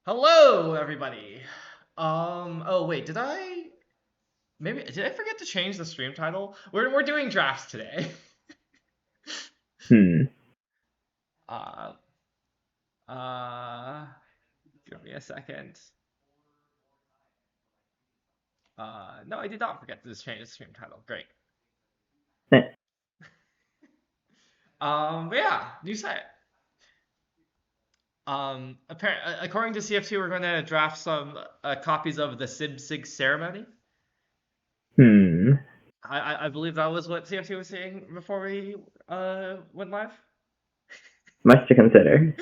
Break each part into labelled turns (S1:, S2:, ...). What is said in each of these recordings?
S1: Hello, everybody. Oh wait, did I forget to change the stream title? We're doing drafts today.
S2: Hmm.
S1: Uh, uh, Give me a second. No, I did not forget to change the stream title. Great. But yeah, new site. According to CF2, we're going to draft some copies of the Sib Sig ceremony.
S2: Hmm.
S1: I believe that was what CF2 was saying before we went live.
S2: Much to consider.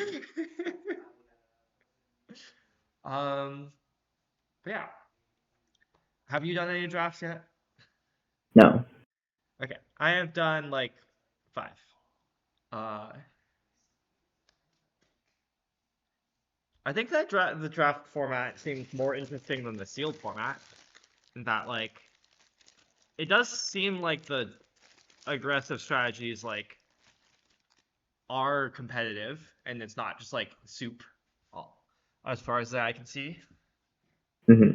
S1: um, but yeah. Have you done any drafts yet?
S2: No.
S1: Okay, I have done like five. Uh, I think that the draft format seems more interesting than the sealed format. In that, like, it does seem like the aggressive strategies are competitive, and it's not just like soup. As far as that I can see.
S2: Hmm.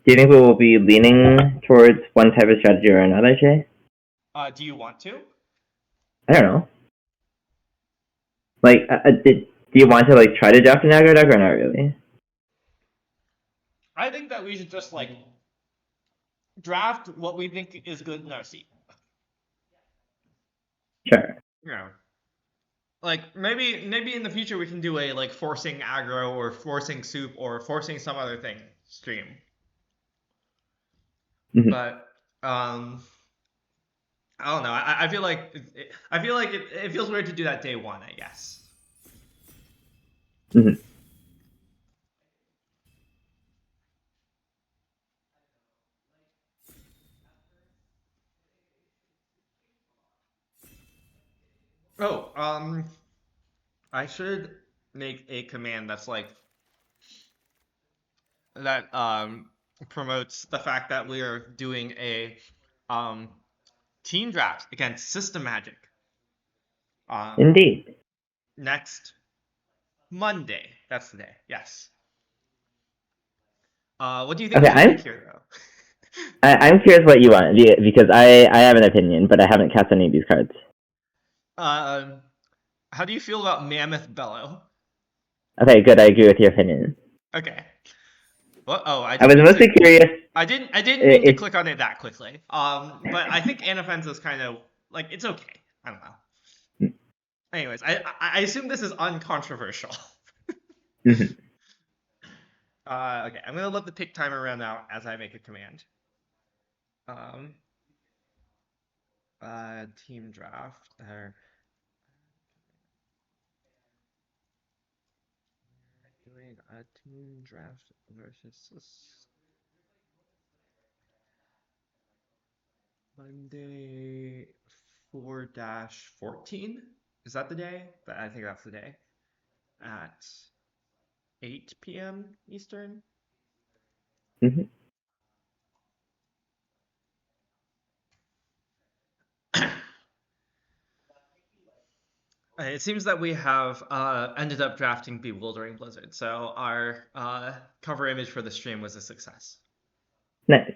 S2: Do you think we will be leaning towards one type of strategy or another, Jay?
S1: Do you want to?
S2: I don't know. Like, do you want to like try to draft an aggro deck or not really?
S1: I think that we should just like draft what we think is good in our seat.
S2: Sure.
S1: Yeah. Like maybe in the future we can do a like forcing aggro or forcing soup or forcing some other thing stream.
S2: Hmm.
S1: But um I don't know. I feel like it feels weird to do that day one, I guess.
S2: Hmm.
S1: Oh, I should make a command that's like that promotes the fact that we are doing a um team draft against System Magic um
S2: Indeed.
S1: next Monday. That's the day. Yes. What do you think we
S2: Okay,
S1: should pick here, though?
S2: I'm curious what you want because I have an opinion, but I haven't cast any of these cards.
S1: um, how do you feel about Mammoth Bellow?
S2: Okay, good. I agree with your opinion.
S1: Okay. Well, oh, I
S2: I
S1: didn't
S2: was
S1: mean to.
S2: mostly curious.
S1: I didn't mean to
S2: If
S1: click on it that quickly. But I think Anafen's is kind of like it's okay. I don't know. Anyways, I assume this is uncontroversial.
S2: Mhm.
S1: Okay, I'm gonna let the pick timer run out as I make a command. Um, Team draft. Doing a team draft versus Monday 4-14. Is that the day? I think that's the day. At 8 p.m. Eastern.
S2: Mhm.
S1: It seems that we have ended up drafting Bewildering Blizzard, so our cover image for the stream was a success.
S2: Nice.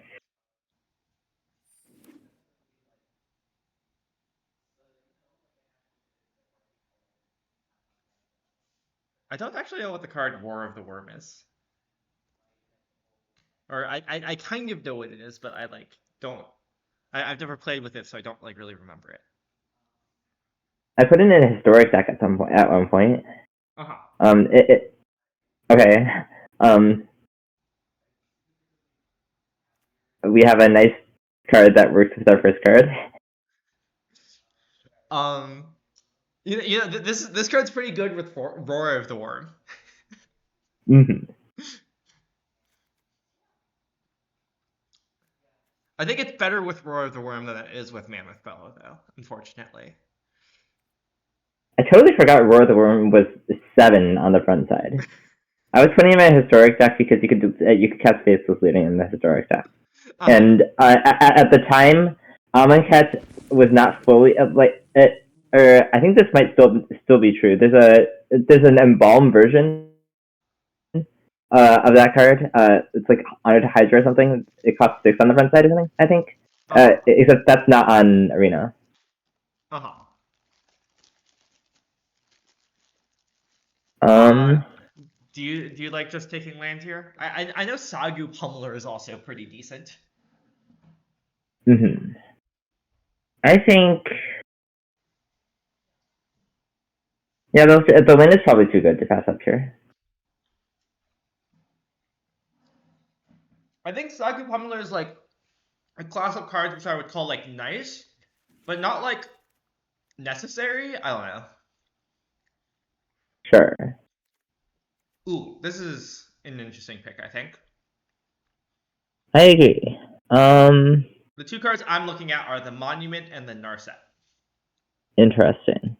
S1: I don't actually know what the card War of the Worm is. Or I kind of know what it is, but I like don't. I've never played with it, so I don't like really remember it.
S2: I put in a historic deck at some point. At one point.
S1: Uh huh.
S2: Okay. Um. We have a nice card that works with our first card.
S1: Um. This card's pretty good with Roar of the Worm.
S2: Hmm.
S1: I think it's better with Roar of the Worm than it is with Mammoth Bellow, though. Unfortunately.
S2: I totally forgot Roar the Worm was 7 on the front side. I was putting in my historic deck because you could cast Faceless Looting in the historic deck,
S1: Uh huh.
S2: and at the time, Amonkhet was not fully like it. Or I think this might still be true. There's an embalmed version of that card. It's like Honor to Hydra or something. It costs 6 on the front side or something, I think.
S1: Uh-huh.
S2: Except that's not on Arena.
S1: Uh-huh.
S2: Um,
S1: Do you like just taking land here? I know Sagu Pummeler is also pretty decent.
S2: mhm. I think, yeah, the win is probably too good to pass up here.
S1: I think Sagu Pummeler is like a class of cards which I would call like nice, but not like necessary. I don't know.
S2: Sure.
S1: Ooh, this is an interesting pick, I think.
S2: I agree.
S1: The two cards I'm looking at are the Monument and the Narset.
S2: Interesting.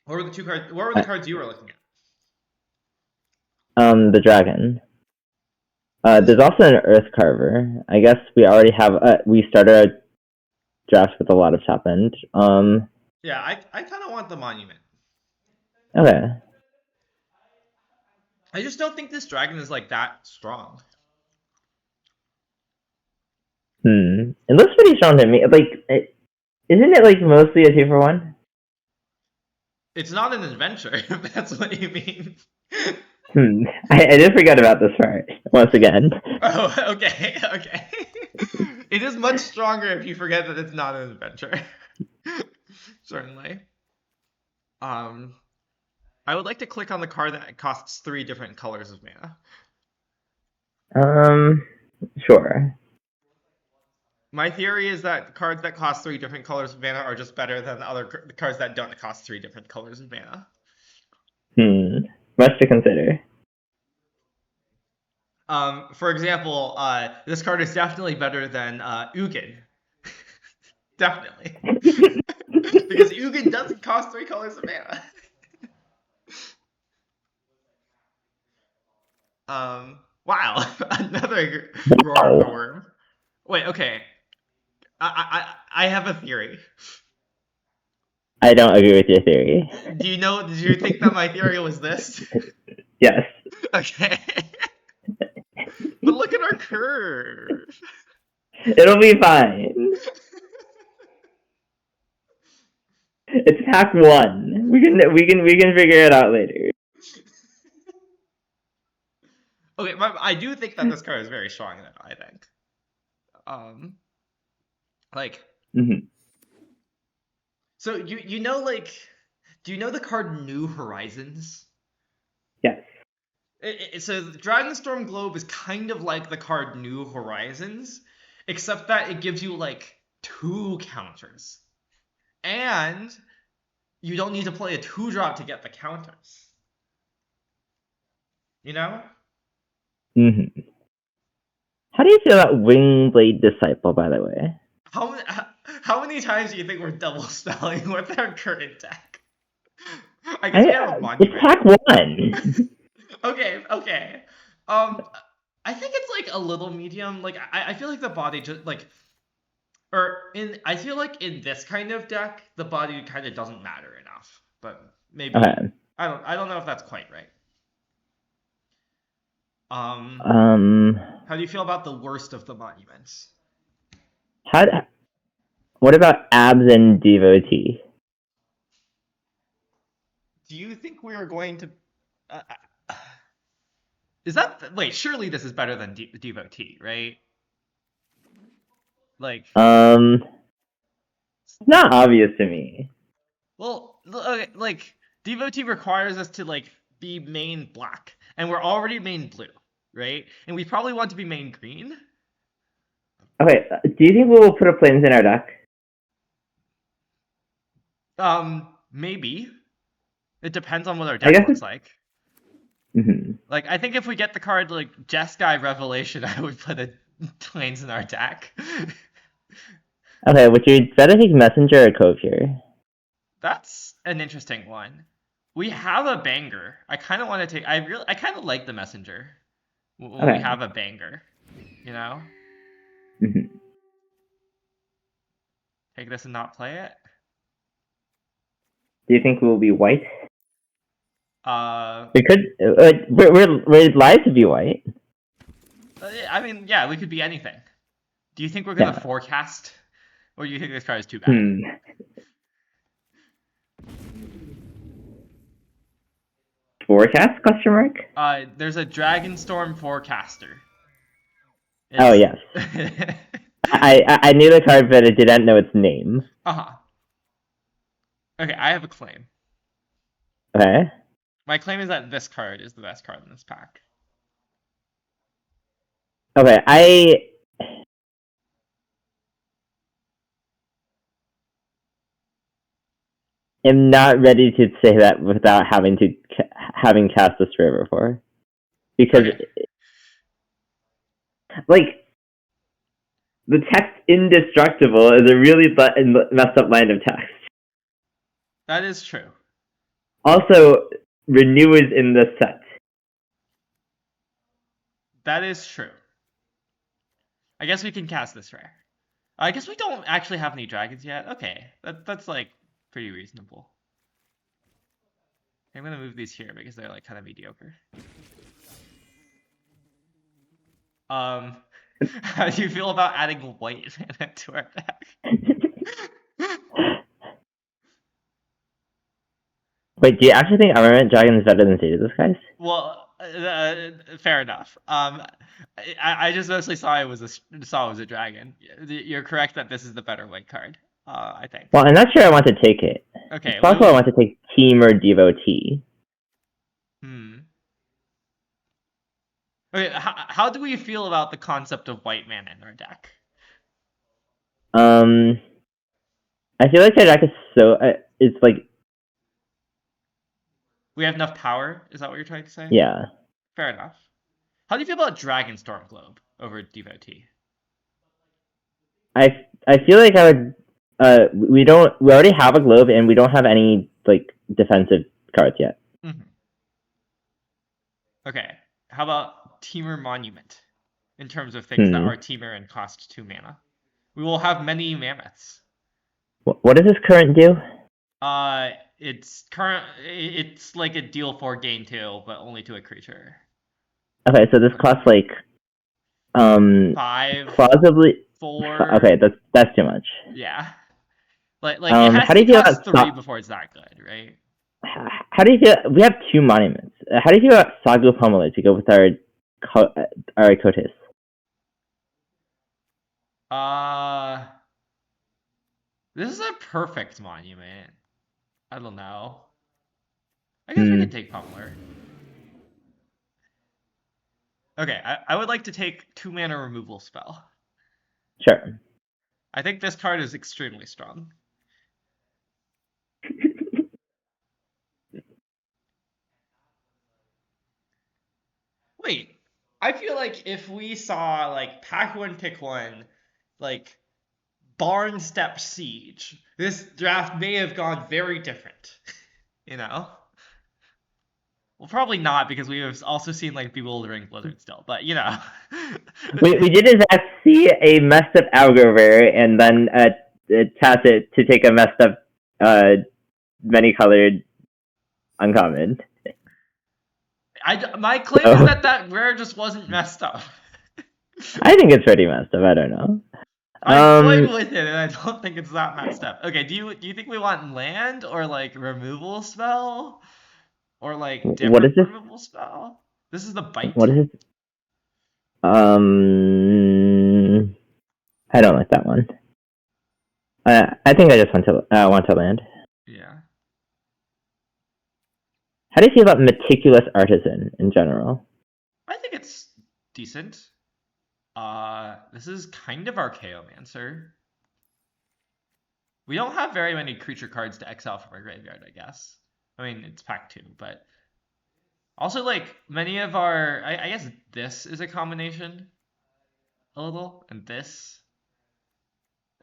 S1: What were the two cards? What were the cards you were looking at?
S2: The dragon. There's also an Earth Carver. I guess we already have. We started our draft with a lot of top end.
S1: Yeah, I kind of want the Monument.
S2: Okay.
S1: I just don't think this dragon is like that strong.
S2: It looks pretty strong to me. Isn't it like mostly a 2-for-1?
S1: It's not an adventure, if that's what you mean.
S2: I did forget about this part once again.
S1: Oh, okay, okay. It is much stronger if you forget that it's not an adventure. Certainly. I would like to click on the card that costs 3 different colors of mana.
S2: Sure.
S1: My theory is that cards that cost 3 different colors of mana are just better than other cards that don't cost 3 different colors of mana.
S2: Much to consider.
S1: For example, this card is definitely better than Ugin. Definitely. Because Ugin doesn't cost 3 colors of mana. Wow, another Roar of the Worm. Wait, okay. I have a theory.
S2: I don't agree with your theory.
S1: Did you think that my theory was this?
S2: Yes.
S1: Okay. But look at our curve.
S2: It'll be fine. It's hack 1. We can figure it out later.
S1: Okay, I do think that this card is very strong though, I think. Like
S2: Mm-hmm.
S1: So you know like do you know the card New Horizons?
S2: Yes.
S1: So Dragonstorm Globe is kind of like the card New Horizons, except that it gives you like 2 counters. And you don't need to play a 2-drop to get the counters. You know?
S2: Mm-hmm. How do you feel about Wingblade Disciple, by the way?
S1: How many times do you think we're double spelling with our current deck? I guess we have a Monument.
S2: It's hack 1.
S1: Okay. I think it's like a little medium. Like I feel like the body just like, I feel like in this kind of deck, the body kind of doesn't matter enough. But maybe
S2: Okay.
S1: I don't know if that's quite right. How do you feel about the worst of the monuments?
S2: What about Abs and Devotee?
S1: Do you think we are going to? Is that wait? Surely this is better than Devotee, right? Like,
S2: it's not obvious to me.
S1: well, okay, like Devotee requires us to like be main black, and we're already main blue, right? And we probably want to be main green.
S2: Okay, do you think we will put a plains in our deck?
S1: Maybe. It depends on what our deck looks like.
S2: Mm-hmm.
S1: Like, I think if we get the card like Jeskai Revelation, I would put a plains in our deck.
S2: Okay, would you rather take Messenger or Cove here?
S1: That's an interesting one. We have a banger. I kind of want to take. I kind of like the Messenger when we have a banger. You know.
S2: Mm-hmm.
S1: Take this and not play it.
S2: Do you think we'll be white? We could. We're live to be white.
S1: I mean, yeah, we could be anything. Do you think we're gonna
S2: Yeah.
S1: forecast, or do you think this card is too bad?
S2: Forecast? Question mark.
S1: There's a Dragonstorm Forecaster.
S2: Oh yes. I knew the card, but I didn't know its name.
S1: Uh-huh. Okay, I have a claim.
S2: Okay.
S1: My claim is that this card is the best card in this pack.
S2: Okay, I am not ready to say that without having cast this river before, because
S1: Okay.
S2: like the text "indestructible" is a really messed up line of text.
S1: That is true.
S2: Also, renew is in the set.
S1: That is true. I guess we can cast this rare. I guess we don't actually have any dragons yet. Okay, that's like pretty reasonable. I'm gonna move these here because they're like kind of mediocre. How do you feel about adding white mana to our deck?
S2: Wait, do you actually think Armament Dragon is better than Status guys?
S1: Well, fair enough. I just mostly saw it was a dragon. You're correct that this is the better white card. I think.
S2: Well, I'm not sure I want to take it.
S1: Okay.
S2: It's possible I want to take Team or Devotee.
S1: Okay. How do we feel about the concept of white mana in our deck?
S2: I feel like our deck is so it's like.
S1: We have enough power. Is that what you're trying to say?
S2: Yeah.
S1: Fair enough. How do you feel about Dragonstorm Globe over Devotee?
S2: I feel like I would. We already have a globe and we don't have any like defensive cards yet.
S1: Mm-hmm. Okay. How about Temur Monument? In terms of things that are Temur and cost 2 mana. We will have many mammoths.
S2: What does this current do?
S1: It's like a deal 4 gain 2, but only to a creature.
S2: Okay, so this costs like
S1: 5
S2: plausibly
S1: 4.
S2: Okay, that's too much.
S1: Yeah. Like it has
S2: how do
S1: to
S2: you feel
S1: cost
S2: about
S1: 3 before it's that good, right?
S2: How do you feel? We have 2 monuments. How do you feel about Sagu Pomelo to go with our Kotis?
S1: This is a perfect monument. I don't know. I guess we can take Pummeler. Okay, I would like to take 2 mana removal spell.
S2: Sure.
S1: I think this card is extremely strong. Wait, I feel like if we saw like pack 1 pick 1, like Barn Step Siege, this draft may have gone very different. You know? Well, probably not, because we have also seen like Bewildering Blizzard still, but you know.
S2: we did in fact see a messed up algo rare and then tap it to take a messed up many colored uncommon.
S1: My claim is that rare just wasn't messed up.
S2: I think it's pretty messed up. I don't know.
S1: I'm playing with it, and I don't think it's that messed up. Okay, do you think we want land or like removal spell, or like different
S2: what is this?
S1: removal spell? This is the bite.
S2: What is this? I don't like that one. I think I just want to land.
S1: Yeah.
S2: How do you feel about Meticulous Artisan in general?
S1: I think it's decent. This is kind of Archaeomancer. We don't have very many creature cards to exile from our graveyard, I guess. I mean, it's pack 2, but also like many of our, I guess this is a combination a little, and this.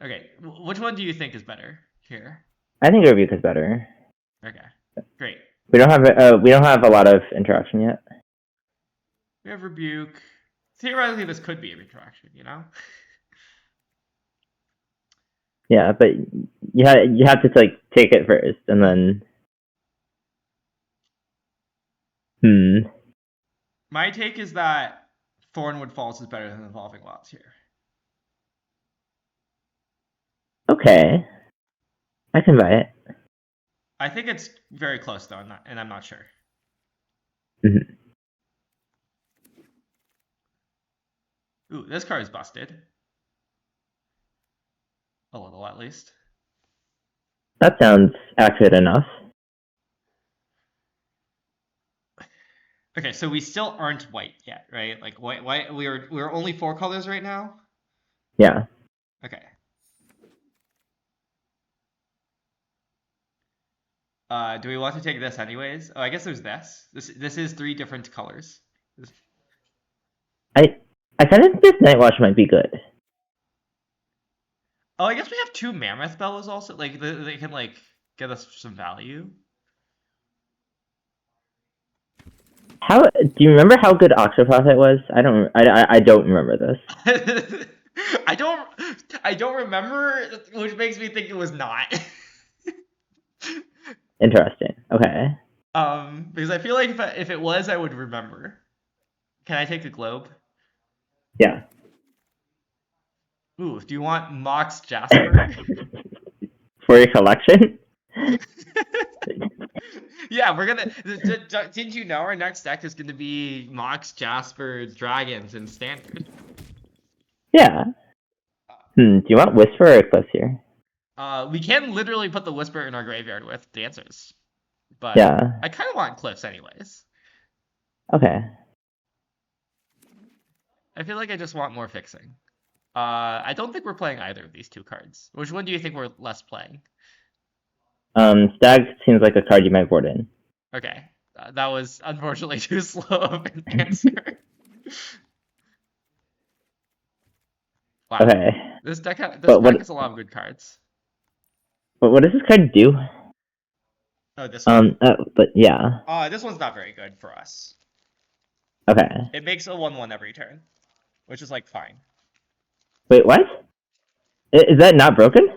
S1: Okay, which one do you think is better here?
S2: I think Rebuke is better.
S1: Okay, great.
S2: We don't have a lot of interaction yet.
S1: We have Rebuke. Theoretically, this could be an interaction, you know?
S2: Yeah, but you have to like take it first, and then.
S1: My take is that Thornwood Falls is better than Evolving Wilds here.
S2: Okay. I can buy it.
S1: I think it's very close though, and I'm not sure.
S2: Mhm.
S1: Ooh, this card is busted. A little, at least.
S2: That sounds accurate enough.
S1: Okay, so we still aren't white yet, right? Like white. We're only 4 colors right now.
S2: Yeah.
S1: Okay. Do we want to take this anyways? Oh, I guess there's this. This is 3 different colors.
S2: I thought that this Night Watch might be good.
S1: Oh, I guess we have 2 Mammoth Bellows also. Like they can like get us some value.
S2: How do you remember how good Octoprophet was? I don't remember this.
S1: I don't remember, which makes me think it was not.
S2: Interesting. Okay.
S1: Because I feel like if it was, I would remember. Can I take a globe?
S2: Yeah.
S1: Ooh, do you want Mox Jasper?
S2: For your collection?
S1: Yeah, we're gonna. Didn't you know our next deck is gonna be Mox Jasper Dragons in Standard?
S2: Yeah. Do you want Whisper or Eclipse here?
S1: We can literally put the Whisper in our graveyard with Dancers, but
S2: Yeah.
S1: I kind of want Cliffs anyways.
S2: Okay.
S1: I feel like I just want more fixing. I don't think we're playing either of these 2 cards. Which one do you think we're less playing?
S2: Stag seems like a card you might board in.
S1: Okay, that was unfortunately too slow of an answer. Wow,
S2: Okay.
S1: this deck
S2: But
S1: deck has a lot of good cards.
S2: what does this card do?
S1: Oh, this one.
S2: But yeah.
S1: This one's not very good for us.
S2: Okay.
S1: It makes a 1/1 every turn, which is like fine.
S2: Wait, what? Is that not broken?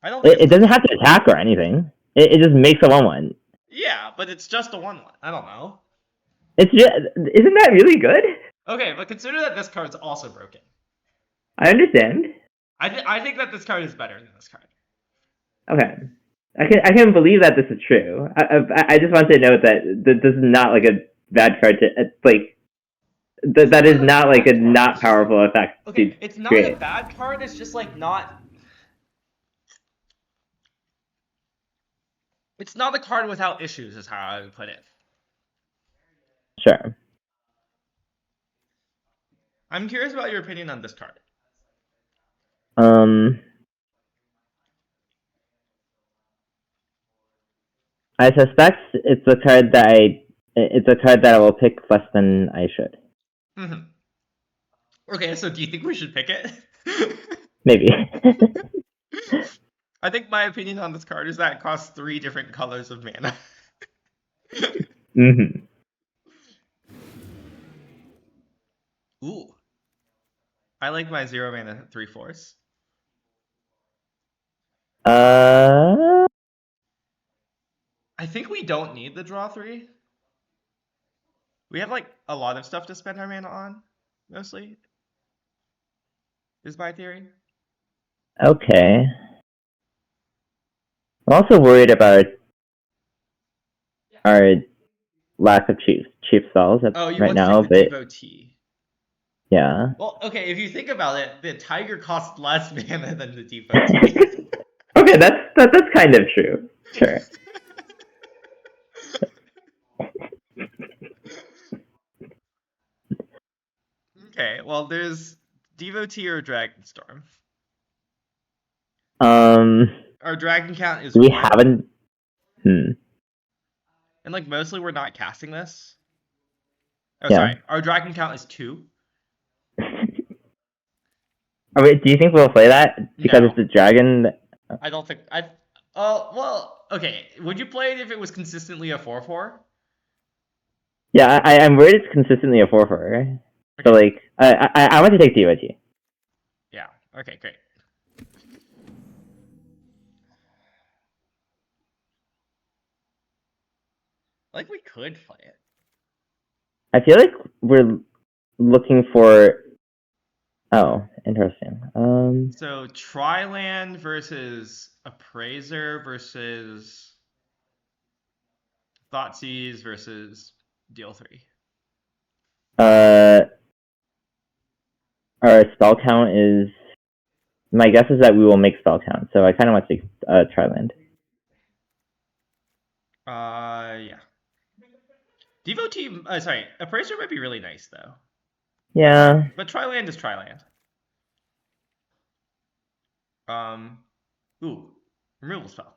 S1: I don't think
S2: It doesn't have to attack or anything. It just makes a 1/1.
S1: Yeah, but it's just a 1/1. I don't know.
S2: It's just, isn't that really good?
S1: Okay, but consider that this card's also broken.
S2: I understand.
S1: I think that this card is better than this card.
S2: Okay. I can believe that this is true. I just want to note that this is not like a bad card to like. That is not like a not powerful effect.
S1: Okay, it's not
S2: create.
S1: a bad card. It's just like not. It's not a card without issues, is how I would put it.
S2: Sure.
S1: I'm curious about your opinion on this card.
S2: I suspect it's a card that I will pick less than I should.
S1: Mm-hmm. Okay, so do you think we should pick it?
S2: Maybe.
S1: I think my opinion on this card is that it costs 3 different colors of mana.
S2: Mm-hmm.
S1: Ooh. I like my 0 mana 3/4. I think we don't need the draw 3. We have like a lot of stuff to spend our mana on, mostly. Is my theory.
S2: Okay. I'm also worried about our lack of cheap spells
S1: You
S2: right
S1: want to
S2: now,
S1: take the
S2: but
S1: Devotee.
S2: yeah.
S1: Well, okay, if you think about it, the Tiger costs less mana than the Devotee.
S2: Okay, that's kind of true. Sure.
S1: Okay, well, there's Devotee or Dragonstorm. Our dragon count is
S2: We
S1: 4.
S2: haven't.
S1: And like mostly we're not casting this. Oh,
S2: Yeah.
S1: sorry. Our dragon count is 2.
S2: Do you think we'll play that because
S1: No.
S2: it's a dragon?
S1: I don't think Oh, well, okay. Would you play it if it was consistently a 4/4?
S2: Yeah, I'm worried it's consistently a 4/4.
S1: Okay.
S2: So like, I want to take DOT.
S1: Yeah. Okay, great. Like we could play it.
S2: I feel like we're looking for. Oh, interesting.
S1: So Triland versus Appraiser versus Thoughtseize versus Deal 3.
S2: Uh, our spell count is. My guess is that we will make spell count, so I kind of want to take Triland.
S1: Yeah. Devotee, sorry, Appraiser might be really nice though.
S2: Yeah.
S1: But Triland is Triland. Ooh, removal spell.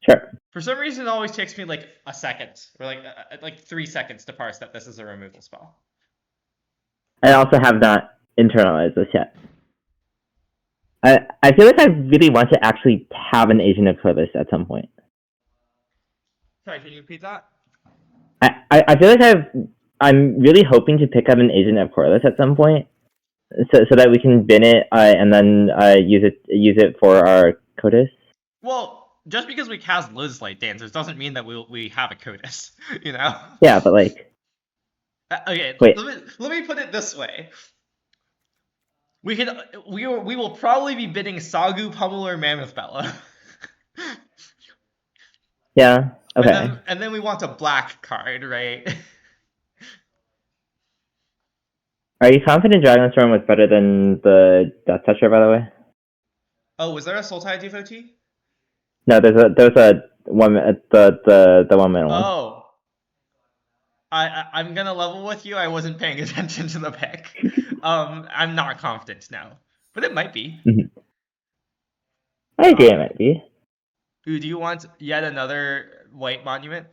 S2: Sure.
S1: For some reason, it always takes me like a second or like 3 seconds to parse that this is a removal spell.
S2: I also have not internalized this yet. I feel like I really want to actually have an Agent of Corvus at some point.
S1: Sorry, can you repeat that?
S2: I feel like I'm really hoping to pick up an Agent of Corvus at some point, so that we can bin it and then use it for our Codis.
S1: Well, just because we cast Liz Light Dancers doesn't mean that we have a Codis, you know?
S2: Yeah, but like.
S1: Okay,
S2: Wait.
S1: let me put it this way. We will probably be bidding Sagu, Pummel, or Mammoth Bella.
S2: Yeah. Okay.
S1: And then we want a black card, right?
S2: Are you confident Dragonstorm was better than the Death Toucher, by the way?
S1: Oh, was there a Sultai devotee?
S2: No, there's a one the 1 minute one.
S1: Oh. I'm gonna level with you. I wasn't paying attention to the pick. I'm not confident now, but it might be.
S2: Mm-hmm. I agree, it might be.
S1: Ooh, do you want yet another white monument?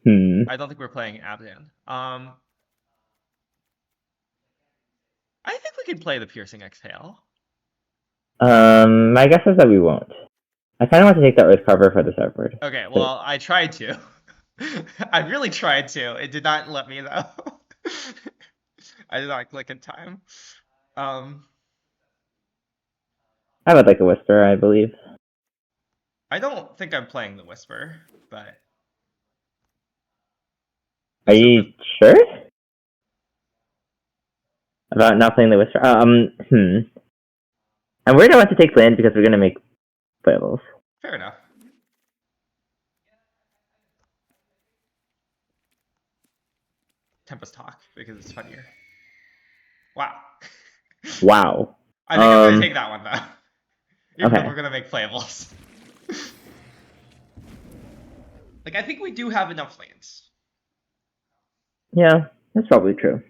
S1: I don't think we're playing Abdan. I think we could play the Piercing Exhale.
S2: My guess is that we won't. I kind of want to take the Earth cover for the sideboard.
S1: Okay, well, I tried to. I really tried to. It did not let me though. I did not click in time.
S2: I would like a Whisper, I believe.
S1: I don't think I'm playing the Whisper, but.
S2: Are you sure about not playing the Whisper? I'm worried I want to take land because we're gonna make playables.
S1: Fair enough. Tempest Talk because it's funnier. Wow.
S2: Wow.
S1: I think I'm gonna take that one though. Even
S2: Okay.
S1: though we're gonna make playables. Like I think we do have enough lands.
S2: Yeah, that's probably true.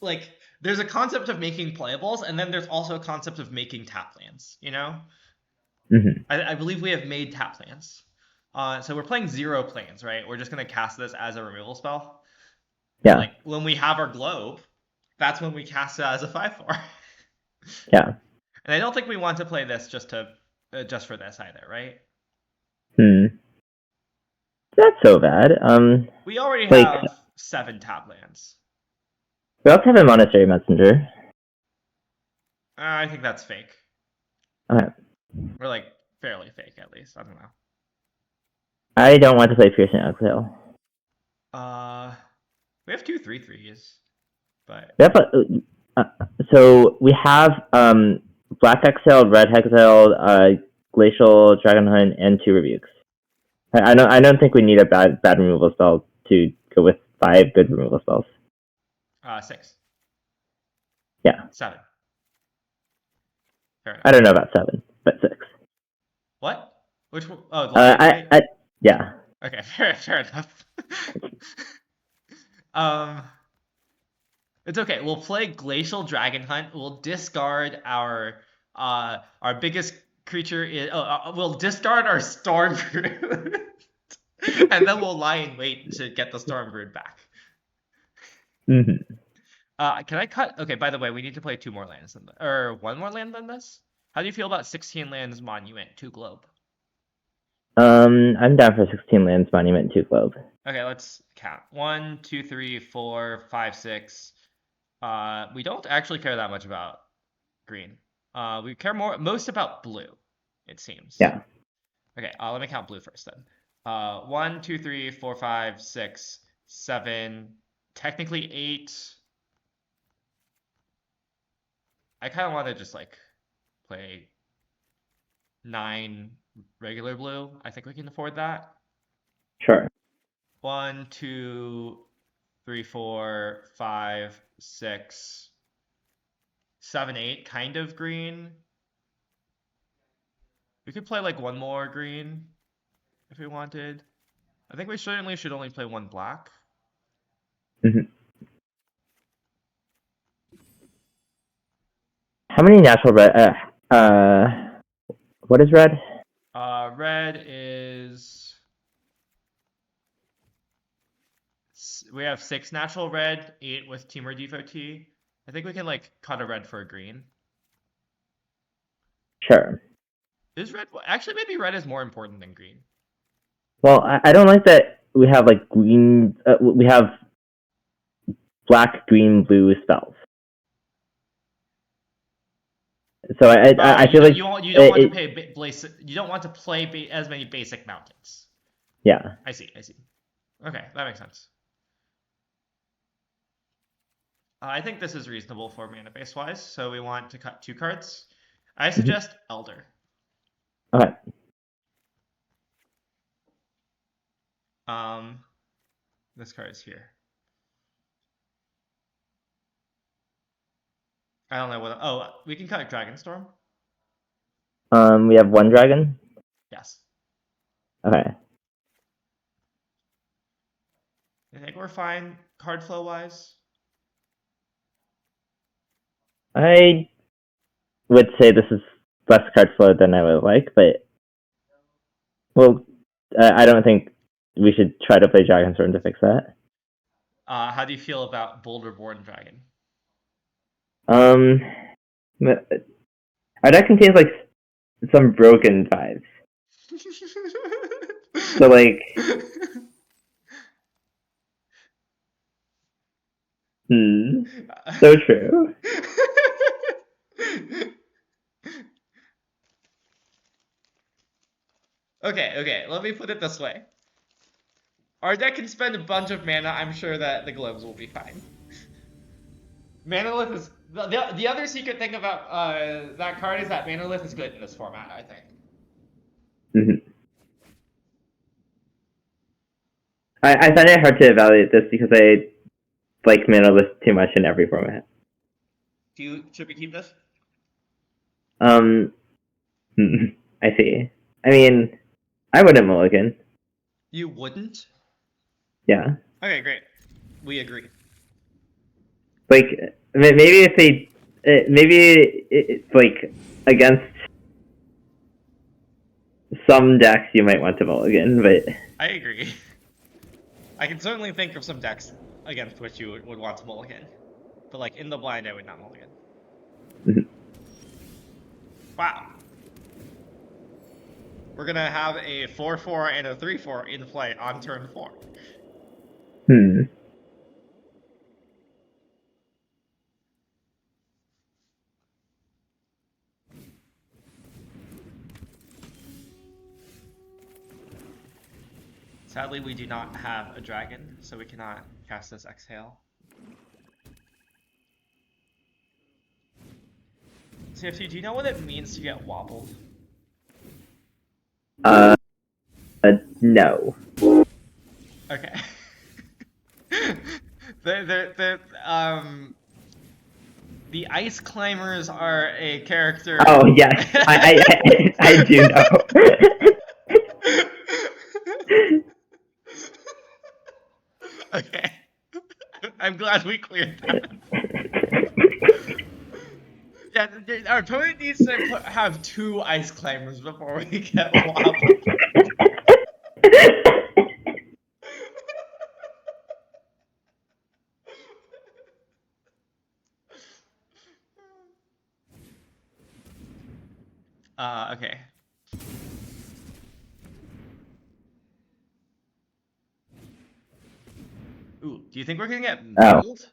S1: Like there's a concept of making playables, and then there's also a concept of making tap lands. You know.
S2: Mm-hmm.
S1: I believe we have made tap lands. So we're playing 0 planes, right? We're just gonna cast this as a removal spell.
S2: Yeah.
S1: Like when we have our globe, that's when we cast it as a 5/4.
S2: Yeah.
S1: And I don't think we want to play this just for this either, right?
S2: That's so bad.
S1: We already have 7 tap lands.
S2: We also have a Monastery Messenger.
S1: I think that's fake.
S2: Okay.
S1: We're like fairly fake at least. I don't know.
S2: I don't want to play Piercing Exhale.
S1: We have 2 3/3s, but
S2: Yeah, but so we have Black Exhale, Red Exhale, Glacial Dragon Hunt, and 2 Rebukes. I don't think we need a bad removal spell to go with 5 good removal spells.
S1: 6.
S2: Yeah.
S1: 7. Fair enough.
S2: I don't know about 7, but 6.
S1: What? Which one? Oh,
S2: yeah.
S1: Okay, fair enough. It's okay. We'll play Glacial Dragon Hunt. We'll discard our biggest creature. We'll discard our Stormbrood, and then we'll lie in wait to get the Stormbrood back.
S2: Mm-hmm.
S1: Can I cut? Okay. By the way, we need to play 2 more lands or 1 more land than this. How do you feel about 16 lands Monument 2 Globe?
S2: I'm down for 16 lands Monument 2 Globe.
S1: Okay, let's count. 1, 2, 3, 4, 5, 6. We don't actually care that much about green. We care most about blue, it seems.
S2: Yeah.
S1: Okay, let me count blue first then. 1, 2, 3, 4, 5, 6, 7, technically 8. I kind of want to just like play 9 regular blue. I think we can afford that.
S2: Sure.
S1: 1, 2, 3, 4, 5, 6, 7, 8, kind of green. We could play like one more green if we wanted. I think we certainly should only play one black.
S2: Mm-hmm. How many natural red? What is red?
S1: Red is... We have 6 natural red, 8 with Temur Devotee. I think we can like cut a red for a green.
S2: Sure.
S1: Is red... Actually, maybe red is more important than green.
S2: Well, I don't like that we have like green. We have black, green, blue spells. So I feel like
S1: you don't want to pay you don't want to play as many basic mountains.
S2: Yeah.
S1: I see. Okay, that makes sense. I think this is reasonable for mana base wise, so we want to cut 2 cards. I suggest Elder.
S2: Okay.
S1: This card is here. I don't know what. Oh, we can cut Dragonstorm.
S2: We have 1 dragon.
S1: Yes.
S2: Okay.
S1: I think we're fine card flow wise.
S2: I would say this is less card flow than I would like, but well, I don't think we should try to play Dragonstorm to fix that.
S1: How do you feel about Boulderborn Dragon?
S2: Our deck contains like some broken vibes. So like, so true.
S1: Okay, let me put it this way. Our deck can spend a bunch of mana, I'm sure that the globes will be fine. Manalith is... The other secret thing about that card is that Manalith is good in this format, I think.
S2: Mm-hmm. I find it hard to evaluate this because I like Manalith too much in every format.
S1: Should we keep this?
S2: I see. I mean, I wouldn't mulligan.
S1: You wouldn't?
S2: Yeah.
S1: Okay, great. We agree.
S2: Like, maybe if they... Maybe it's like, against some decks you might want to mulligan, but...
S1: I agree. I can certainly think of some decks against which you would want to mulligan. But like, in the blind, I would not mulligan. Wow. We're gonna have a 4/4 and a 3/4 in play on turn 4. Sadly, we do not have a dragon, so we cannot cast this Exhale. CFT, do you know what it means to get wobbled?
S2: No.
S1: Okay. The Ice Climbers are a character.
S2: Oh yes, I do know.
S1: Okay. I'm glad we cleared that. Yeah, our opponent needs to have 2 Ice Climbers before we get wobbled. Okay. Ooh, do you think we're gonna get milled?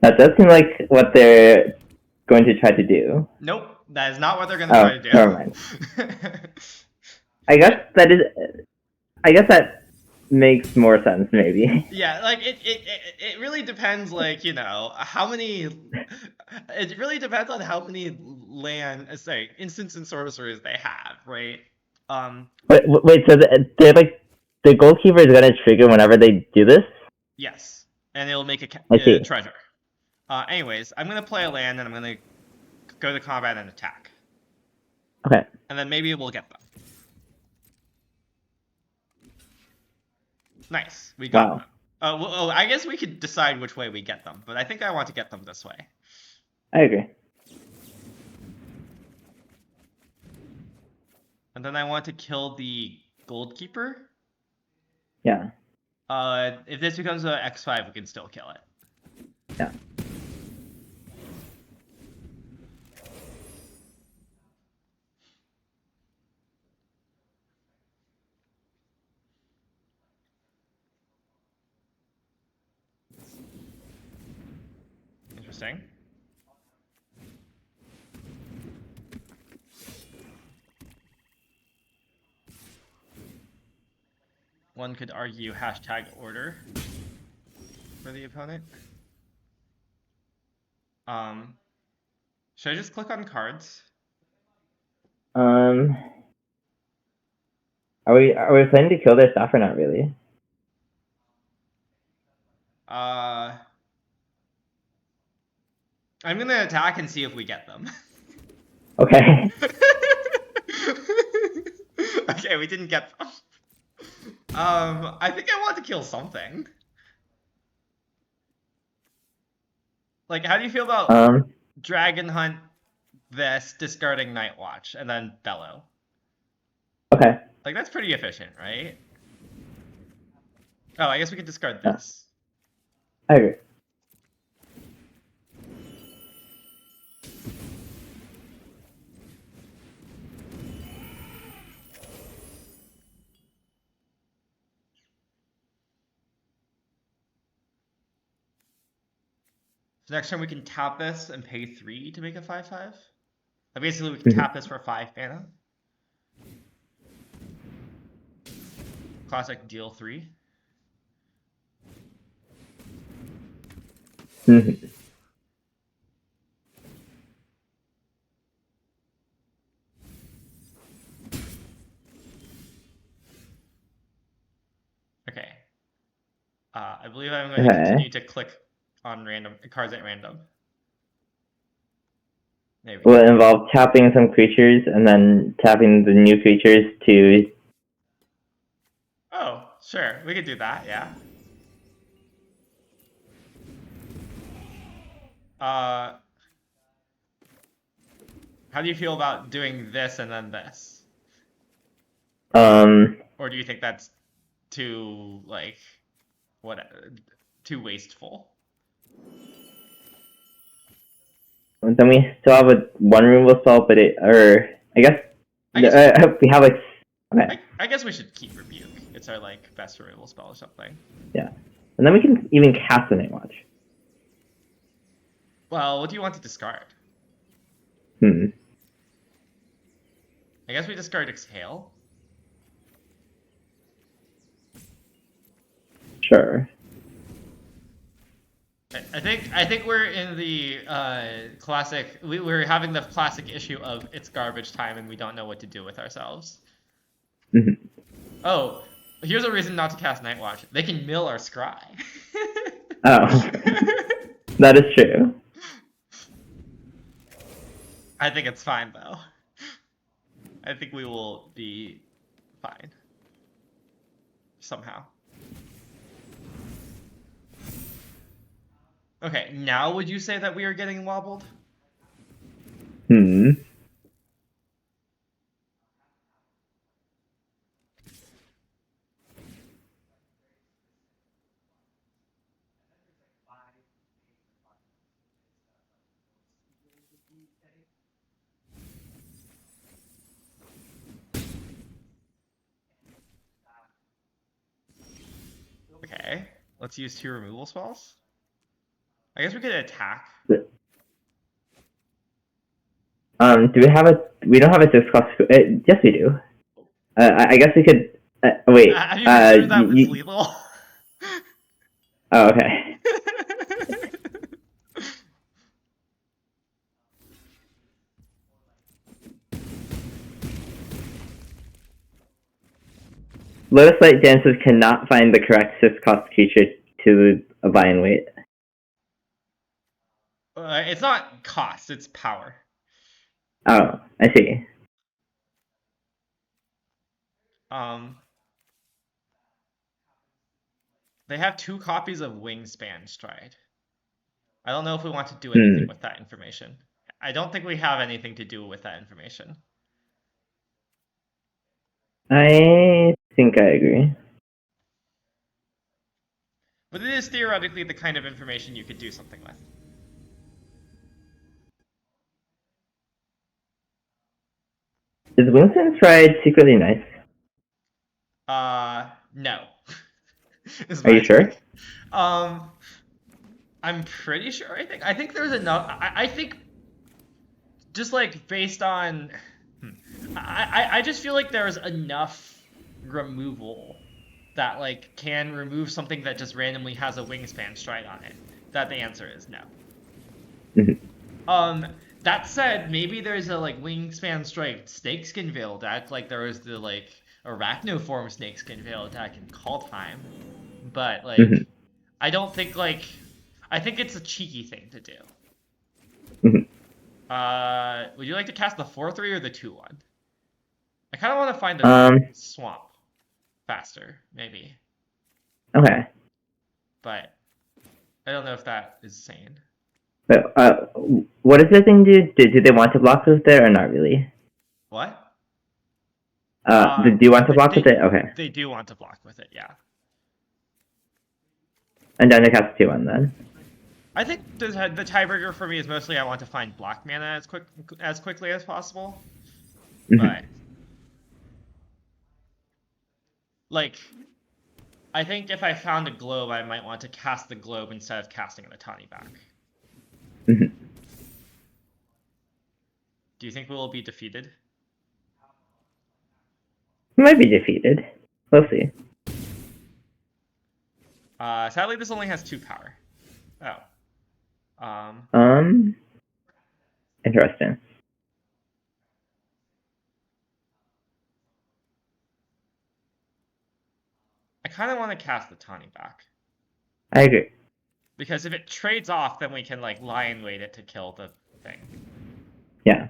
S2: That does seem like what they're going to try to do.
S1: Nope, that is not what they're gonna try to do.
S2: Never mind. I guess that is. I guess that makes more sense, maybe.
S1: Yeah, like it really depends, like, how many. It really depends on how many instant and sorcerers they have, right? Um,
S2: Wait. So the goalkeeper is gonna trigger whenever they do this.
S1: yes, and it'll make
S2: I
S1: a
S2: see.
S1: treasure. Anyways, I'm gonna play a land and I'm gonna go to combat and attack,
S2: Okay.
S1: and then maybe we'll get them. Nice, we got
S2: Wow.
S1: them. Well, I guess we could decide which way we get them, but I think I want to get them this way.
S2: I agree.
S1: And then I want to kill the goalkeeper.
S2: Yeah.
S1: If this becomes a X5, we can still kill it.
S2: Yeah.
S1: Interesting. One could argue #order for the opponent. Should I just click on cards?
S2: Are we planning to kill their stuff or not really?
S1: I'm gonna attack and see if we get them.
S2: Okay.
S1: Okay, we didn't get them. I think I want to kill something. Like, how do you feel about Dragon Hunt, this, discarding Night Watch, and then Bellow?
S2: Okay.
S1: Like, that's pretty efficient, right? Oh, I guess we could discard this.
S2: I agree.
S1: So next turn we can tap this and pay 3 to make a 5/5. Basically, we can tap this for 5 mana. Classic deal 3.
S2: Mm-hmm.
S1: Okay. I believe I'm going to continue to click on random cards at random. There we go.
S2: Will it involve tapping some creatures and then tapping the new creatures to...
S1: Oh, sure. We could do that, yeah. How do you feel about doing this and then this? Or do you think that's too, like, too wasteful?
S2: Then we still have one removal spell, but I guess we have like... Okay.
S1: I guess we should keep Rebuke. It's our, like, best removal spell or something.
S2: Yeah. And then we can even cast the Night Watch.
S1: Well, what do you want to discard? I guess we discard Exhale.
S2: Sure.
S1: I think we're in the classic. We're having the classic issue of it's garbage time and we don't know what to do with ourselves.
S2: Mm-hmm.
S1: Oh, here's a reason not to cast Night Watch. They can mill our scry.
S2: Oh, that is true.
S1: I think it's fine though. I think we will be fine somehow. Okay, now would you say that we are getting wobbled? Okay, let's use 2 removal spells. I guess we could attack.
S2: Do we have we don't have a 6 cost... yes, we do. I guess we could. Wait.
S1: Have you considered that was
S2: You,
S1: lethal?
S2: oh, okay. Lotus Light dancers cannot find the correct 6-cost creature to a lion weight.
S1: It's not cost, it's power.
S2: Oh, I see.
S1: They have 2 copies of Wingspan Stride. I don't know if we want to do anything with that information. I don't think we have anything to do with that information.
S2: I think I agree.
S1: But it is theoretically the kind of information you could do something with.
S2: Is Wingspan Stride secretly nice?
S1: No. Is
S2: Are
S1: my
S2: you sure?
S1: take. I'm pretty sure. I think there's enough. I think just like based on, I just feel like there's enough removal that like can remove something that just randomly has a Wingspan Stride on it. That the answer is no. That said, maybe there's a like Wingspan Strike Snakeskin Veil deck, like there was the like Arachnoform Snakeskin Veil deck in Call Time, but like I don't think like I think it's a cheeky thing to do. Would you like to cast the 4/3 or the 2/1? I kind of want to find the swamp faster, maybe,
S2: Okay.
S1: but I don't know if that is sane.
S2: But what does the thing do? Do they want to block with it or not really?
S1: What?
S2: Do you want to block with it? Okay.
S1: They do want to block with it, yeah.
S2: And then they cast 2-1 then.
S1: I think the tiebreaker for me is mostly I want to find black mana as quickly as possible. But like, I think if I found a globe, I might want to cast the globe instead of casting the Tawny back. Do you think we will be defeated?
S2: Might be defeated. We'll see.
S1: Sadly, this only has 2 power. Oh.
S2: Interesting.
S1: I kind of want to cast the Tawny back.
S2: I agree.
S1: Because if it trades off, then we can like lion weight it to kill the thing.
S2: Yeah.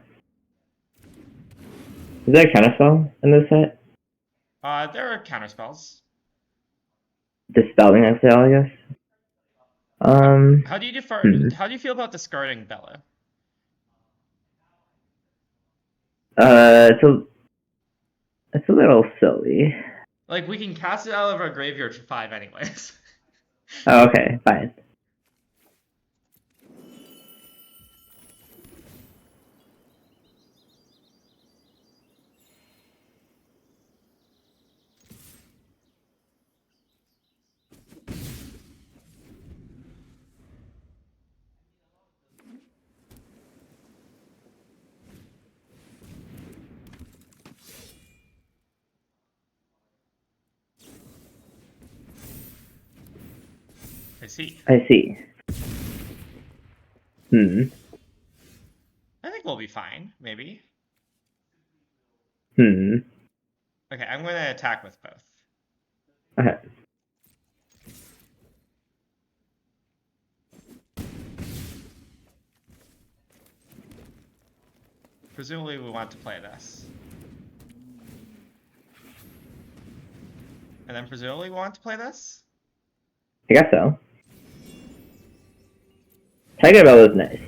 S2: Is there a counterspell in this set?
S1: There are counterspells.
S2: Dispelling exile, I guess.
S1: How do you How do you feel about discarding Bellow?
S2: It's a little silly.
S1: Like we can cast it out of our graveyard for 5 anyways.
S2: Oh, okay, fine.
S1: I see.
S2: I see.
S1: I think we'll be fine, maybe. Okay, I'm going to attack with both.
S2: Okay.
S1: Presumably we want to play this. And then presumably we want to play this?
S2: I guess so. Tiger Bell is nice.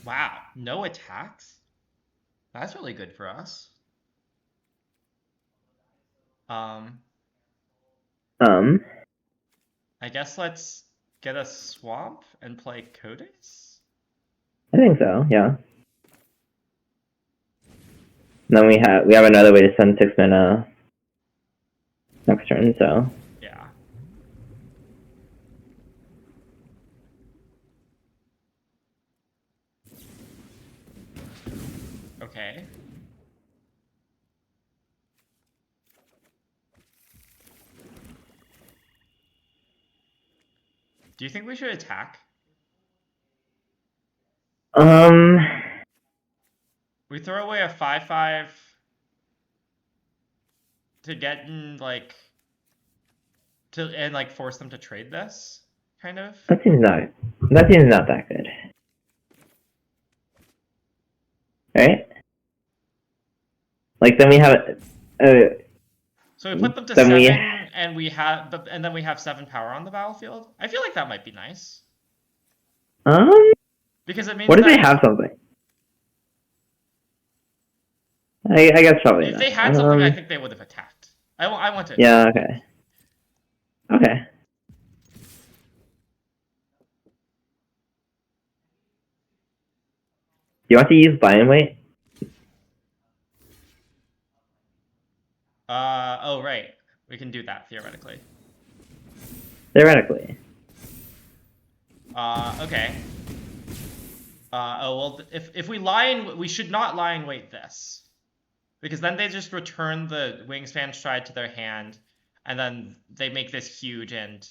S1: Wow, no attacks? That's really good for us. Um,
S2: Um,
S1: I guess let's get a swamp and play Codex.
S2: I think so. Yeah. And then we have another way to send 6 mana next turn. So
S1: Yeah. Okay. Do you think we should attack?
S2: um,
S1: We throw away a 5/5 to get in like and like force them to trade this, kind of.
S2: that seems not that good, right? Like then we have
S1: So we put them to
S2: then
S1: 7,
S2: we
S1: and then we have 7 power on the battlefield. I feel like that might be nice
S2: um.
S1: because it means
S2: What if they
S1: that
S2: have something? I guess probably
S1: if they
S2: not.
S1: had something, I think they would have attacked. I want to.
S2: Yeah. Okay. Okay. You want to use buy and wait?
S1: Oh right, we can do that theoretically.
S2: Theoretically.
S1: Okay. Oh well, if we lie in, we should not lie and wait this, because then they just return the Wingspan Stride to their hand, and then they make this huge and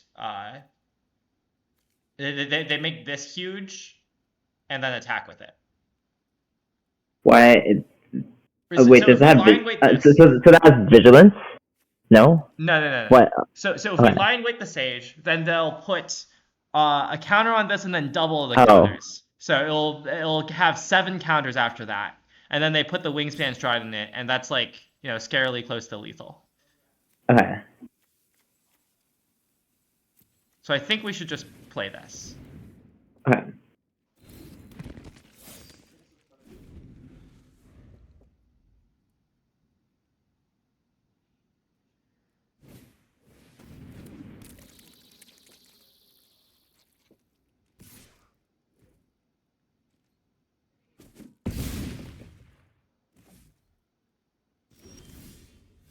S1: they make this huge, and then attack with it.
S2: Why?
S1: So
S2: Wait, does
S1: if we
S2: that have
S1: lie and wait this,
S2: so that has vigilance? No.
S1: no.
S2: What?
S1: So if
S2: Okay.
S1: we lie and wait the Sage, then they'll put a counter on this and then double the
S2: Oh.
S1: counters. So it'll have 7 counters after that, and then they put the Wingspan Stride in it, and that's like scarily close to lethal.
S2: Okay.
S1: So I think we should just play this.
S2: Okay.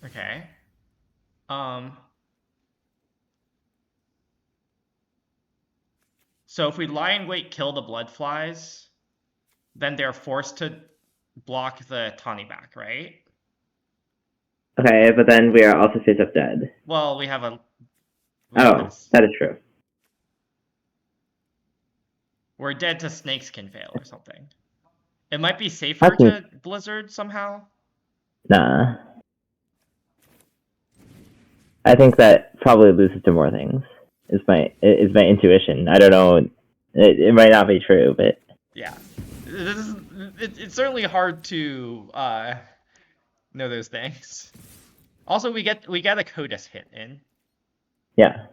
S1: Okay. So if we lie in wait, kill the blood flies, then they're forced to block the Tawny back, right?
S2: Okay, but then we are also face up dead.
S1: Well, we have a.
S2: Oh, that is true.
S1: We're dead to Snakeskin Veil or something. It might be safer to Blizzard somehow.
S2: Nah. I think that probably loses to more things. Is my intuition. I don't know. It might not be true, but
S1: yeah, it's certainly hard to know those things. Also, we get a Codex hit in.
S2: Yeah.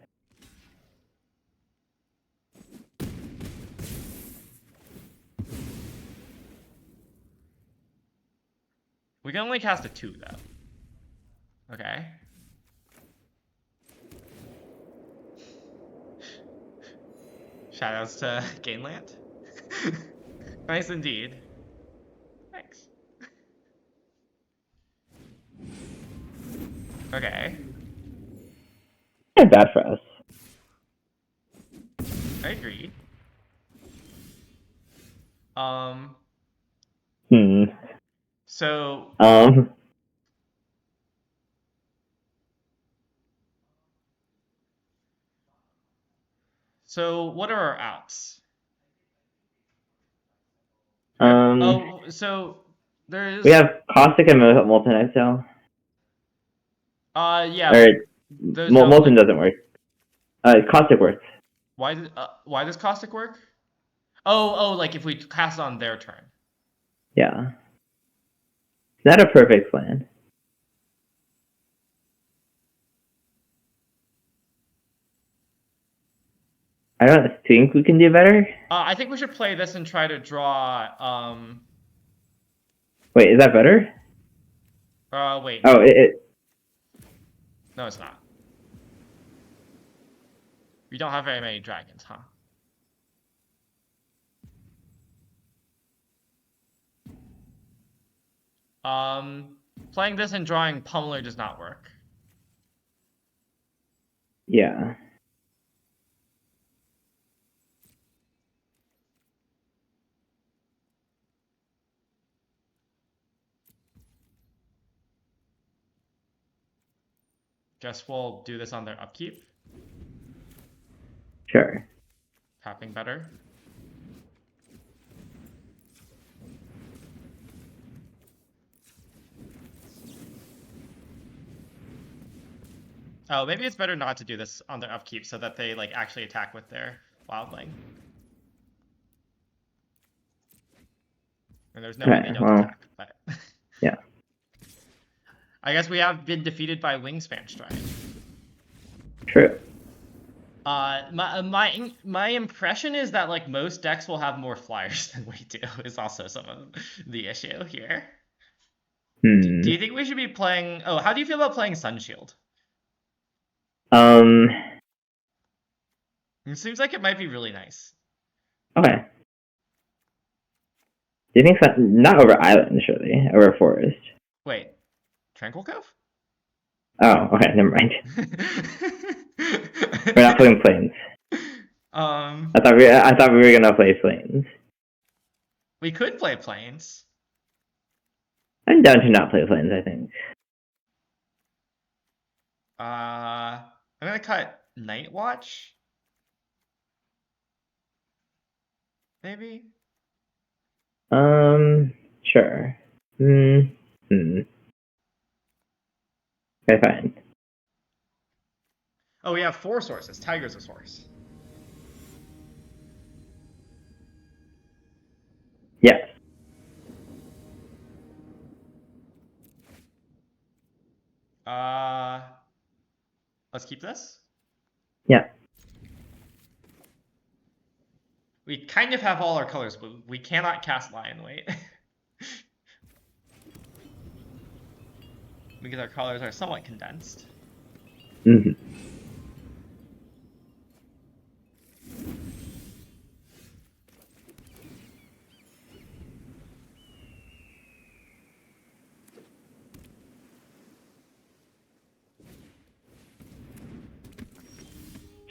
S1: We can only cast a 2 though. Okay. Shoutouts to Gainland. Nice indeed. Thanks. Okay.
S2: Not bad for us.
S1: I agree. So. So what are our outs? So there's.
S2: We have Caustic and Molten Exile.
S1: Yeah.
S2: Or Molten doesn't work. Caustic works.
S1: Why does Caustic work? Oh, like if we cast on their turn.
S2: Yeah. It's not a perfect plan. I don't think we can do better.
S1: I think we should play this and try to draw.
S2: Wait, is that better?
S1: Wait.
S2: Oh,
S1: No, it's not. We don't have very many dragons, huh? Playing this and drawing Pummeler does not work.
S2: Yeah.
S1: Guess we'll do this on their upkeep.
S2: Sure.
S1: Tapping better. Oh, maybe it's better not to do this on their upkeep so that they like actually attack with their wildling. And there's no way they don't attack, but
S2: yeah.
S1: I guess we have been defeated by Wingspan Stride.
S2: True.
S1: My impression is that like most decks will have more flyers than we do. Is also some of the issue here. Do you think we should be playing? Oh, how do you feel about playing Sunshield? It seems like it might be really nice.
S2: Okay. Do you think not over island, surely, over forest?
S1: Wait, Tranquil Cove?
S2: Oh, okay, never mind. We're not playing planes. I thought we were gonna play planes.
S1: We could play planes.
S2: I'm down to not play planes, I think.
S1: I'm gonna cut Night Watch. Maybe?
S2: Sure. Okay, fine.
S1: Oh, we have 4 sources. Tiger's a source.
S2: Yes.
S1: Let's keep this.
S2: Yeah.
S1: We kind of have all our colors, but we cannot cast Lion Weight. Because our colors are somewhat condensed.
S2: Should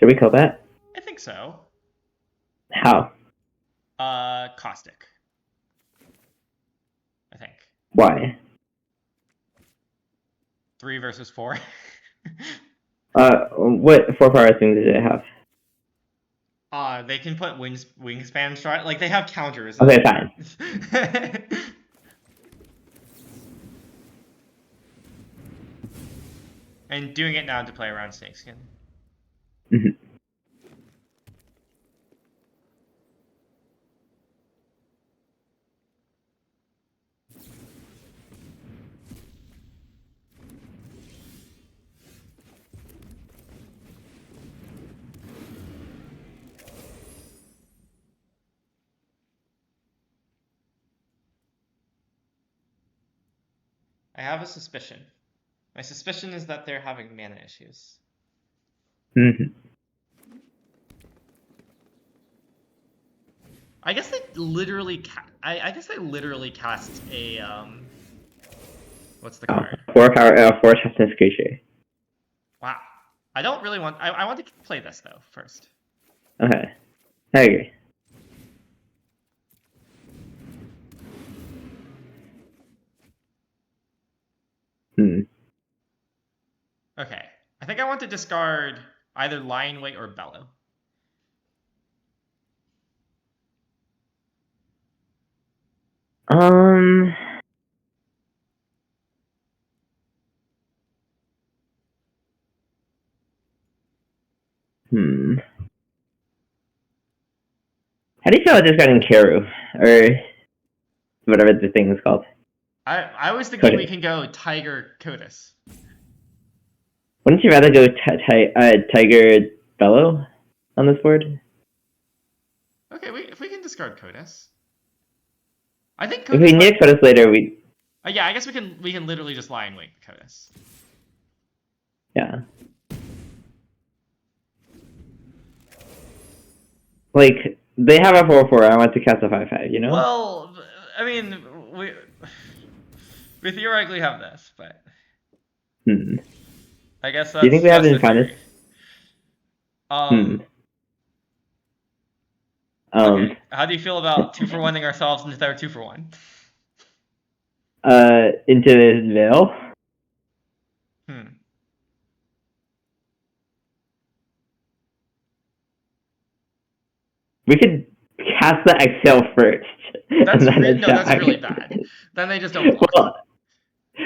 S2: we kill that?
S1: I think so.
S2: How?
S1: Caustic. I think.
S2: Why?
S1: 3 versus 4.
S2: What 4-power things did it have?
S1: They can put wingspan stride. Like, they have counters.
S2: Okay, fine.
S1: And doing it now to play around Snakeskin. I have a suspicion. My suspicion is that they're having mana issues. I guess they literally I guess they literally cast a what's the card?
S2: 4-power force toughness creature.
S1: Wow. I don't really want I want to play this though first.
S2: Okay. I agree.
S1: Okay. I think I want to discard either Lion Weight or Bellow.
S2: How do you feel about discarding Karu? Or whatever the thing is called?
S1: I was thinking we can go Tiger Cotis.
S2: Wouldn't you rather go Tiger Bellow on this board?
S1: Okay, if we can discard Cotis. I think
S2: Cotis, if we need Cotis later, we...
S1: yeah, I guess we can literally just Lion Weight Cotis.
S2: Yeah. Like, they have a 4/4. I want to cast a 5/5. You know.
S1: Well, I mean, we theoretically have this, but I guess
S2: Do you think
S1: that's
S2: we have
S1: just a
S2: Infinite?
S1: theory.
S2: Um.
S1: Okay. How do you feel about 2-for-1ing ourselves instead of 2-for-1?
S2: Into this veil. We could cast the exhale first,
S1: That's
S2: and then
S1: no, that's
S2: attack.
S1: really bad. Then they just don't block.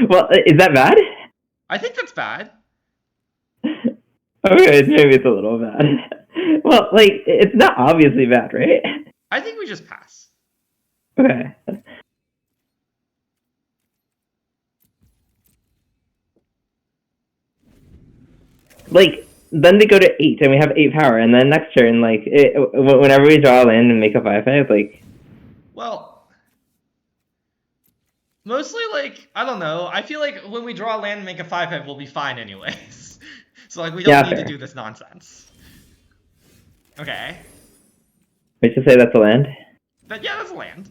S2: Well, is that bad?
S1: I think that's bad.
S2: Okay, maybe it's a little bad. Well, like, it's not obviously bad, right?
S1: I think we just pass.
S2: Okay. Like, then they go to 8, and we have 8 power, and then next turn, like, whenever we draw a land and make a 5/5, like...
S1: Well, mostly, like, I don't know. I feel like when we draw a land and make a 5/5, we'll be fine anyways. So, like, we don't need to do this nonsense. Okay.
S2: Wait to say that's a land?
S1: But yeah, that's a land.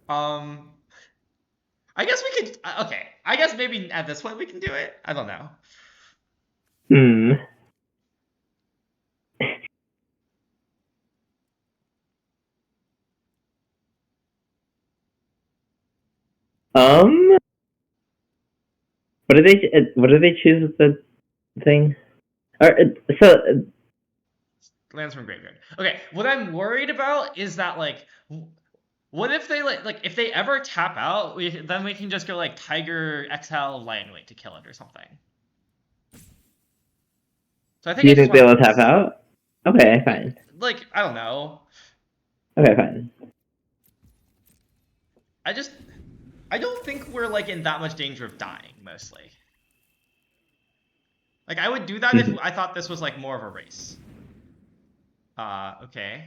S1: I guess we could. Okay, I guess maybe at this point we can do it. I don't know.
S2: What do they? What do they choose with the thing?
S1: Lands from graveyard. Okay, what I'm worried about is that like, what if they like if they ever tap out, then we can just go like Tiger Exhale Lion Wait to kill it or something. So I think.
S2: Do you think they'll tap out? Okay, fine.
S1: Like, I don't know.
S2: Okay, fine.
S1: I don't think we're like in that much danger of dying, mostly. Like, I would do that if I thought this was like more of a race. Okay.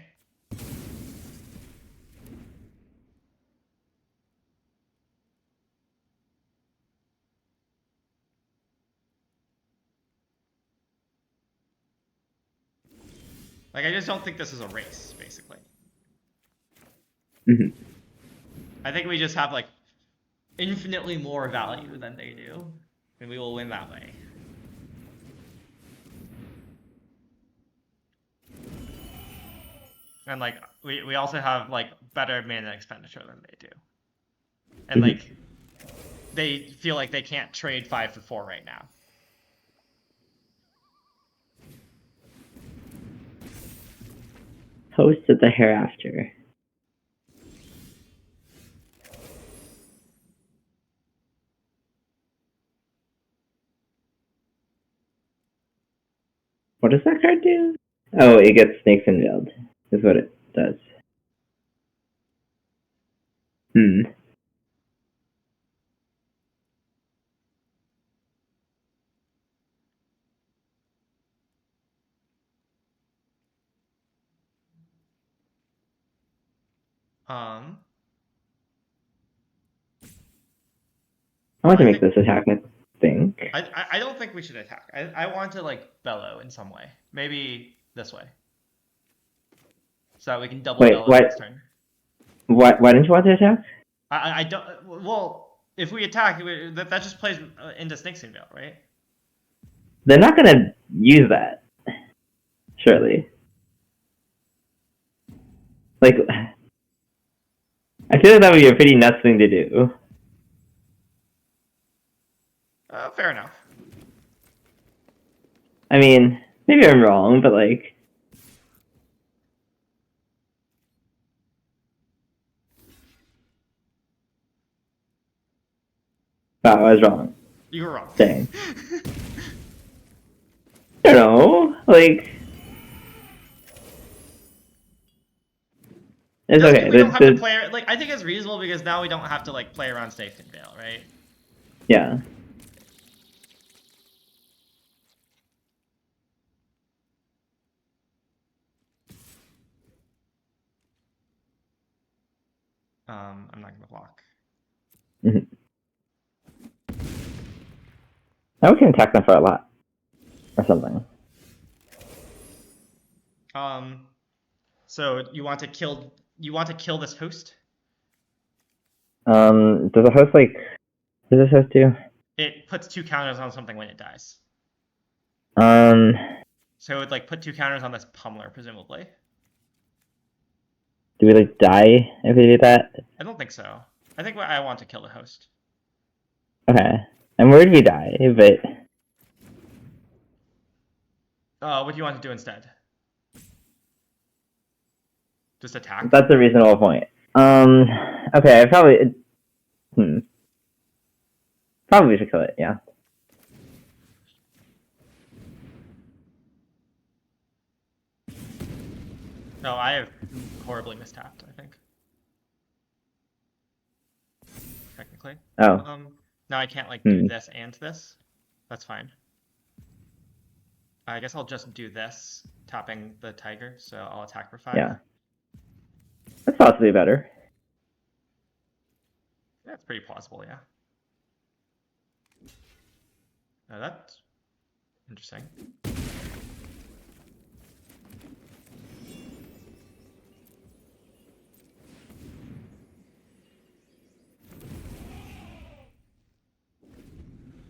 S1: Like, I just don't think this is a race, basically. I think we just have like infinitely more value than they do, and we will win that way. And like we also have like better mana expenditure than they do, and like they feel like they can't trade 5 for 4 right now.
S2: Host of the Hereafter. What does that card do? Oh, it gets Snakes and Veiled, is what it does. I want to make this attack, I think.
S1: I don't think we should attack. I want to like bellow in some way. Maybe this way. So that we can double bellow next turn.
S2: Why didn't you want to attack?
S1: I don't. Well, if we attack, that just plays into Snakes and Veil, right?
S2: They're not gonna use that. Surely. Like, I feel like that would be a pretty nuts thing to do.
S1: Fair enough.
S2: I mean, maybe I'm wrong, but like... Wow, I was wrong.
S1: You were wrong.
S2: Dang. I don't know, like... It's okay.
S1: We don't have to play, like, I think it's reasonable because now we don't have to like play around Snakes and Veil, right?
S2: Yeah.
S1: I'm not gonna block.
S2: Now we can attack them for a lot. Or something.
S1: So you want to kill this host?
S2: Does the host like... What does this host do?
S1: It puts 2 counters on something when it dies. So it would like put 2 counters on this pummeler, presumably.
S2: Do we like die if we do that?
S1: I don't think so. I think I want to kill the host.
S2: Okay. And where do we die? But...
S1: What do you want to do instead? Just attack?
S2: That's a reasonable point. Okay, I probably... Probably should kill it, yeah.
S1: No, I have horribly mistapped, I think. Technically.
S2: Oh.
S1: Now I can't like do this and this. That's fine. I guess I'll just do this, tapping the tiger, so I'll attack for 5.
S2: Yeah. That's possibly better.
S1: Yeah, it's pretty plausible, yeah. Now that's interesting.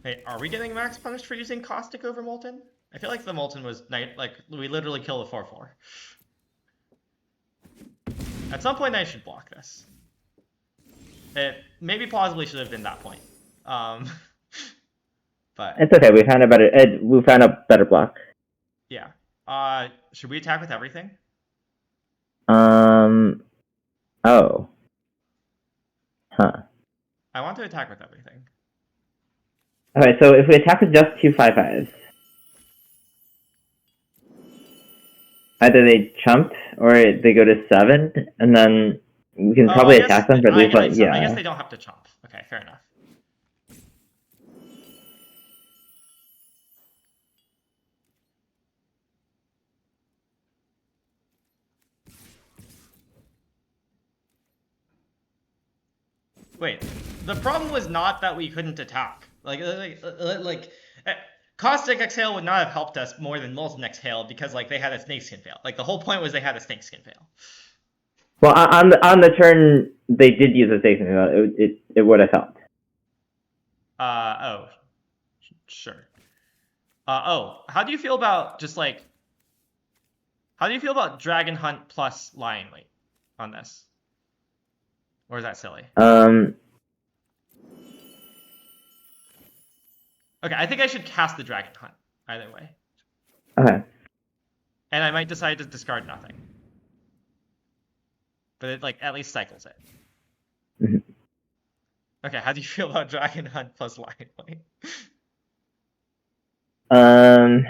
S1: Hey, are we getting max punished for using caustic over molten? I feel like the molten was like we literally killed a 4/4. At some point I should block this. It maybe plausibly should have been that point. But
S2: it's okay. We found a better block.
S1: Yeah. Should we attack with everything?
S2: Oh. Huh.
S1: I want to attack with everything.
S2: Okay, so if we attack with just 2 5/5s, either they chump or they go to 7, and then we can probably attack them for at least like, yeah.
S1: I guess they don't have to chump. Okay, fair enough. Wait, the problem was not that we couldn't attack. Caustic Exhale would not have helped us more than Molten Exhale because like they had a Snakeskin fail. Like the whole point was they had a Snakeskin fail.
S2: Well, on the turn they did use a Snakeskin fail. It would have helped.
S1: Oh, sure. How do you feel about just like? How do you feel about Dragon Hunt plus Lion Weight on this? Or is that silly? Okay, I think I should cast the Dragon Hunt, either way.
S2: Okay.
S1: And I might decide to discard nothing. But it, like, at least cycles it.
S2: Mm-hmm.
S1: Okay, how do you feel about Dragon Hunt plus Lion Weight?
S2: I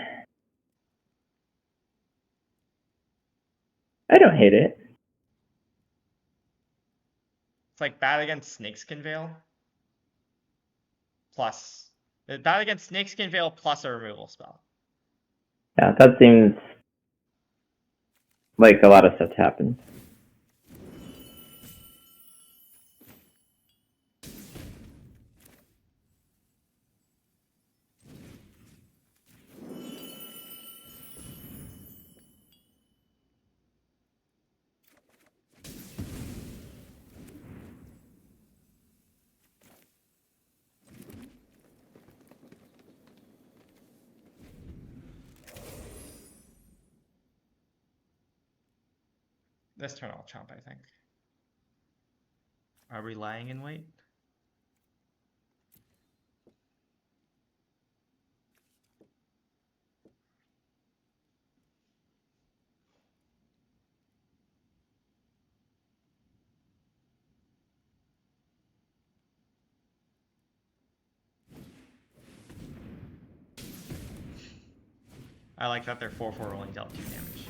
S2: don't hate it.
S1: It's like bad against Snakeskin Veil. Plus... Bad against Snakeskin Veil plus a removal spell.
S2: Yeah, that seems like a lot of stuff to happen.
S1: This turn I'll chomp, I think. Are we lying in wait? I like that their 4/4 only dealt 2 damage.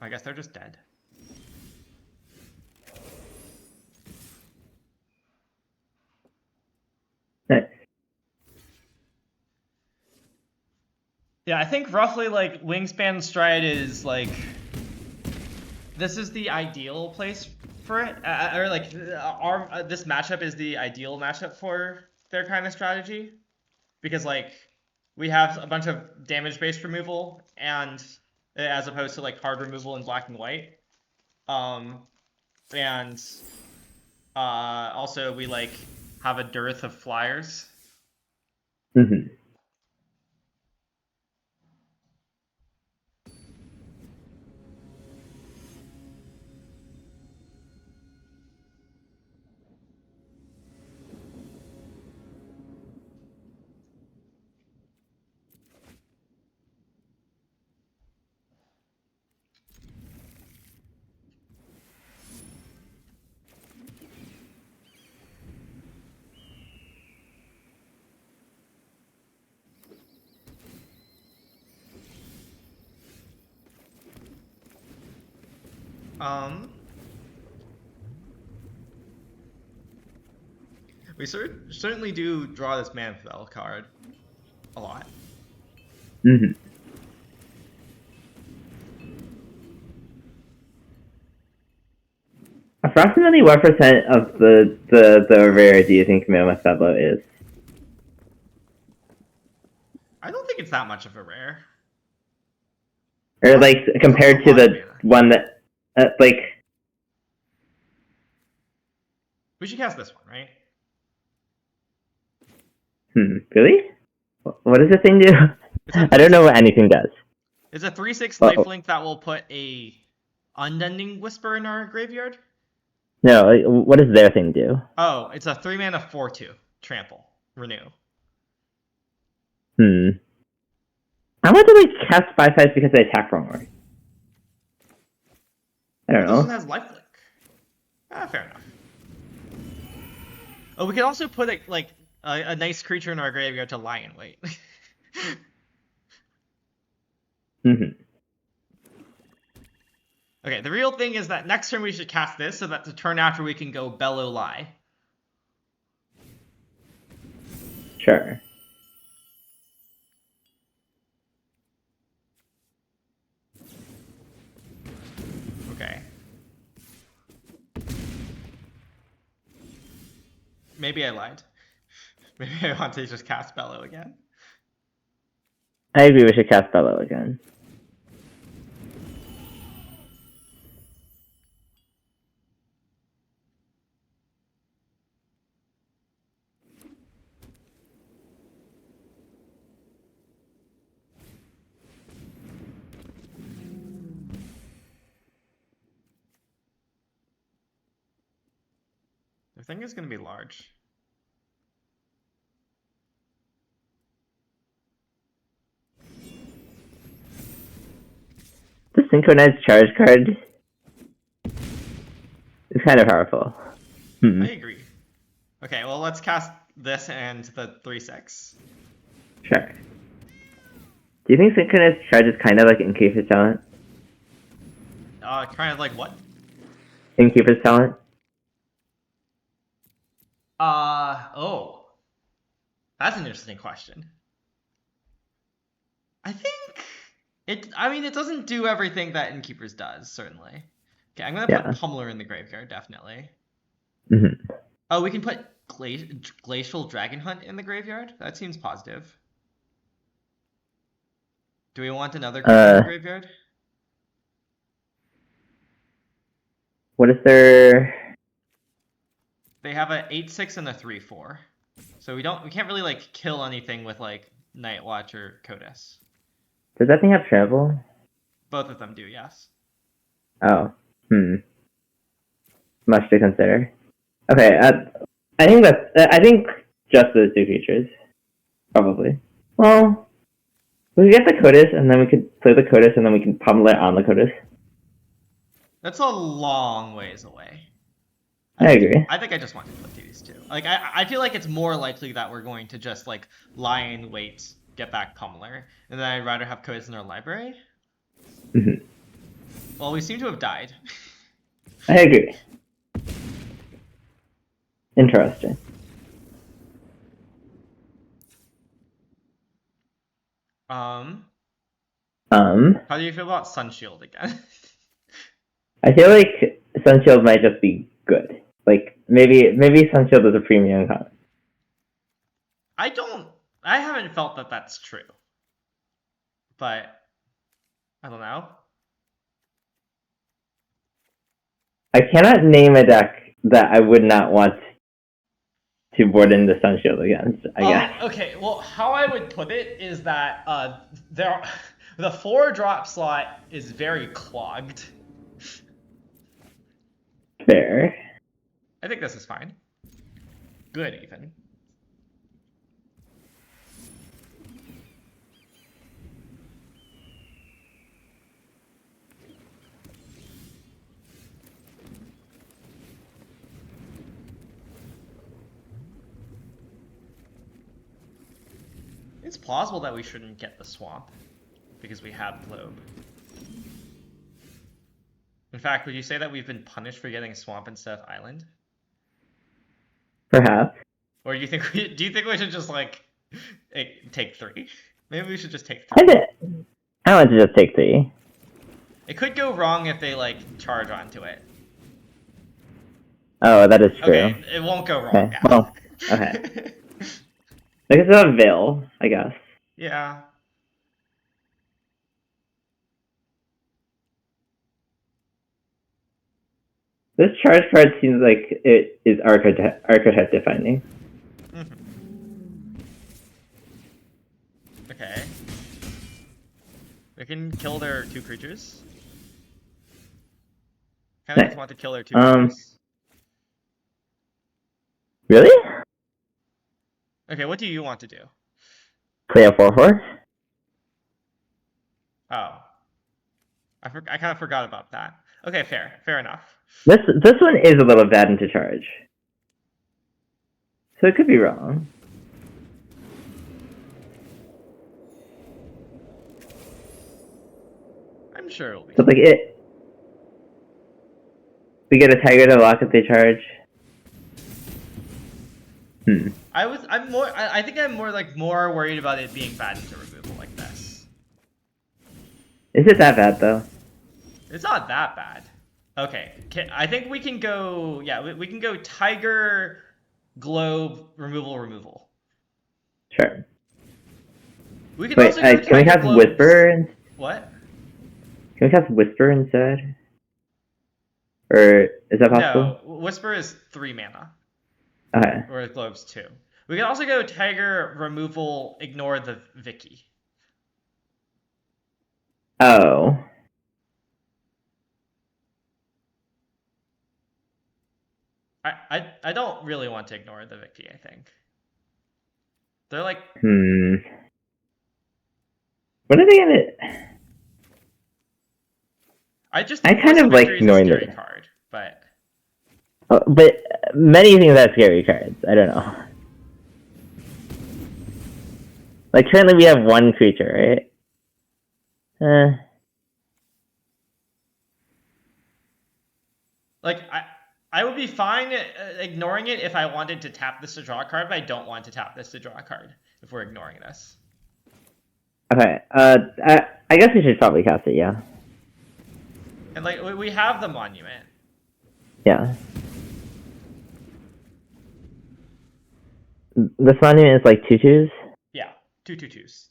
S1: I guess they're just dead. Yeah, I think roughly like Wingspan Stride is like... This is the ideal place for it, or like this matchup is the ideal matchup for their kind of strategy because like we have a bunch of damage-based removal and as opposed to like hard removal in black and white, and also we like have a dearth of flyers.
S2: Mm-hmm.
S1: Um, we certainly do draw this Manfell card a lot.
S2: Mm-hmm. Approximately what percent of the rare do you think Mammoth Feblo is?
S1: I don't think it's that much of a rare.
S2: Or like compared to the one that like.
S1: We should cast this one, right?
S2: Really? What does the thing do? I don't know what anything does.
S1: It's a 3/6 lifelink that will put a Unending Whisper in our graveyard.
S2: No, like, what does their thing do?
S1: Oh, it's a 3-mana 4/2 trample renew.
S2: I want to like cast 5/5 because they attack for more. I don't know.
S1: This one has lifelink. Fair enough. Oh, we could also put a nice creature in our graveyard to lie in wait. Okay, the real thing is that next turn we should cast this so that the turn after we can go Bellow Lie.
S2: Sure.
S1: Okay. Maybe I lied. Maybe I want to just cast Bellow again.
S2: I agree we should cast Bellow again.
S1: The thing is going to be large.
S2: The Synchronized Charge card is kind of powerful.
S1: I agree. Okay, well, let's cast this and the 3/6.
S2: Sure. Do you think Synchronized Charge is kind of like Innkeeper's Talent?
S1: Kind of like what?
S2: Innkeeper's Talent?
S1: Oh. That's an interesting question. I think it doesn't do everything that Innkeepers does, certainly. Okay, I'm gonna put Pummeler in the graveyard, definitely. Oh, we can put Glacial Dragon Hunt in the graveyard? That seems positive. Do we want another creature in the graveyard?
S2: What is their...
S1: They have a 8/6 and a 3/4. So we can't really like kill anything with like Night Watch or Codas.
S2: Does that thing have travel?
S1: Both of them do, yes.
S2: Oh. Much to consider. Okay, I think just those two creatures. Probably. Well, we could get the Codas, and then we could play the Codas, and then we can pummel it on the Codas.
S1: That's a long ways away.
S2: I agree.
S1: I think I just want to flip these two. Like, I feel like it's more likely that we're going to just, like, lie in wait, get back Pummeler, and then I'd rather have Codas in our library. Well, we seem to have died.
S2: I agree. Interesting.
S1: How do you feel about Sunshield again?
S2: I feel like Sunshield might just be good. Like maybe Sunshield is a premium card.
S1: I haven't felt that that's true. But I don't know.
S2: I cannot name a deck that I would not want to board into Sunshield against, I guess.
S1: Okay, well, how I would put it is that the 4-drop slot is very clogged.
S2: Fair.
S1: I think this is fine. Good, even. It's plausible that we shouldn't get the swamp because we have Globe. In fact, would you say that we've been punished for getting swamp instead of island?
S2: Perhaps.
S1: Or do you think we should just like take 3? Maybe we should just take 3.
S2: I want to just take 3.
S1: It could go wrong if they like charge onto it.
S2: Oh, that is true.
S1: Okay, it won't go wrong.
S2: Okay.
S1: Now.
S2: Well, okay. I guess it's a Veil, I guess.
S1: Yeah.
S2: This charge card seems like it is archetype defining.
S1: Okay. We can kill their 2 creatures. Kind of just want to kill their 2 creatures.
S2: Really?
S1: Okay, what do you want to do?
S2: Play a 4/4?
S1: Oh. I kind of forgot about that. Okay, fair enough.
S2: This one is a little bad into charge. So it could be wrong.
S1: I'm sure it'll be.
S2: So like we get a tiger to lock if they charge.
S1: I think I'm more worried about it being bad into removal like this.
S2: Is it that bad though?
S1: It's not that bad. Okay, I think we can go. Yeah, we can go tiger, globe, removal.
S2: Sure.
S1: We can
S2: Wait,
S1: also go
S2: can we cast
S1: globes.
S2: Whisper?
S1: What?
S2: Can we cast Whisper instead? Or is that possible?
S1: No, Whisper is 3 mana.
S2: Okay.
S1: Or globes 2. We can also go tiger, removal, ignore the Vicky.
S2: Oh.
S1: I don't really want to ignore the Vicky, I think. They're like...
S2: What are they gonna...
S1: I
S2: kind of like ignoring
S1: the card, but...
S2: Oh, but many things have scary cards. I don't know. Like currently we have 1 creature, right?
S1: Like, I would be fine ignoring it if I wanted to tap this to draw a card, but I don't want to tap this to draw a card if we're ignoring this.
S2: Okay, I guess we should probably cast it, yeah.
S1: And, like, we have the monument.
S2: Yeah. This monument is like 2/2s?
S1: Yeah, 2/2/2s.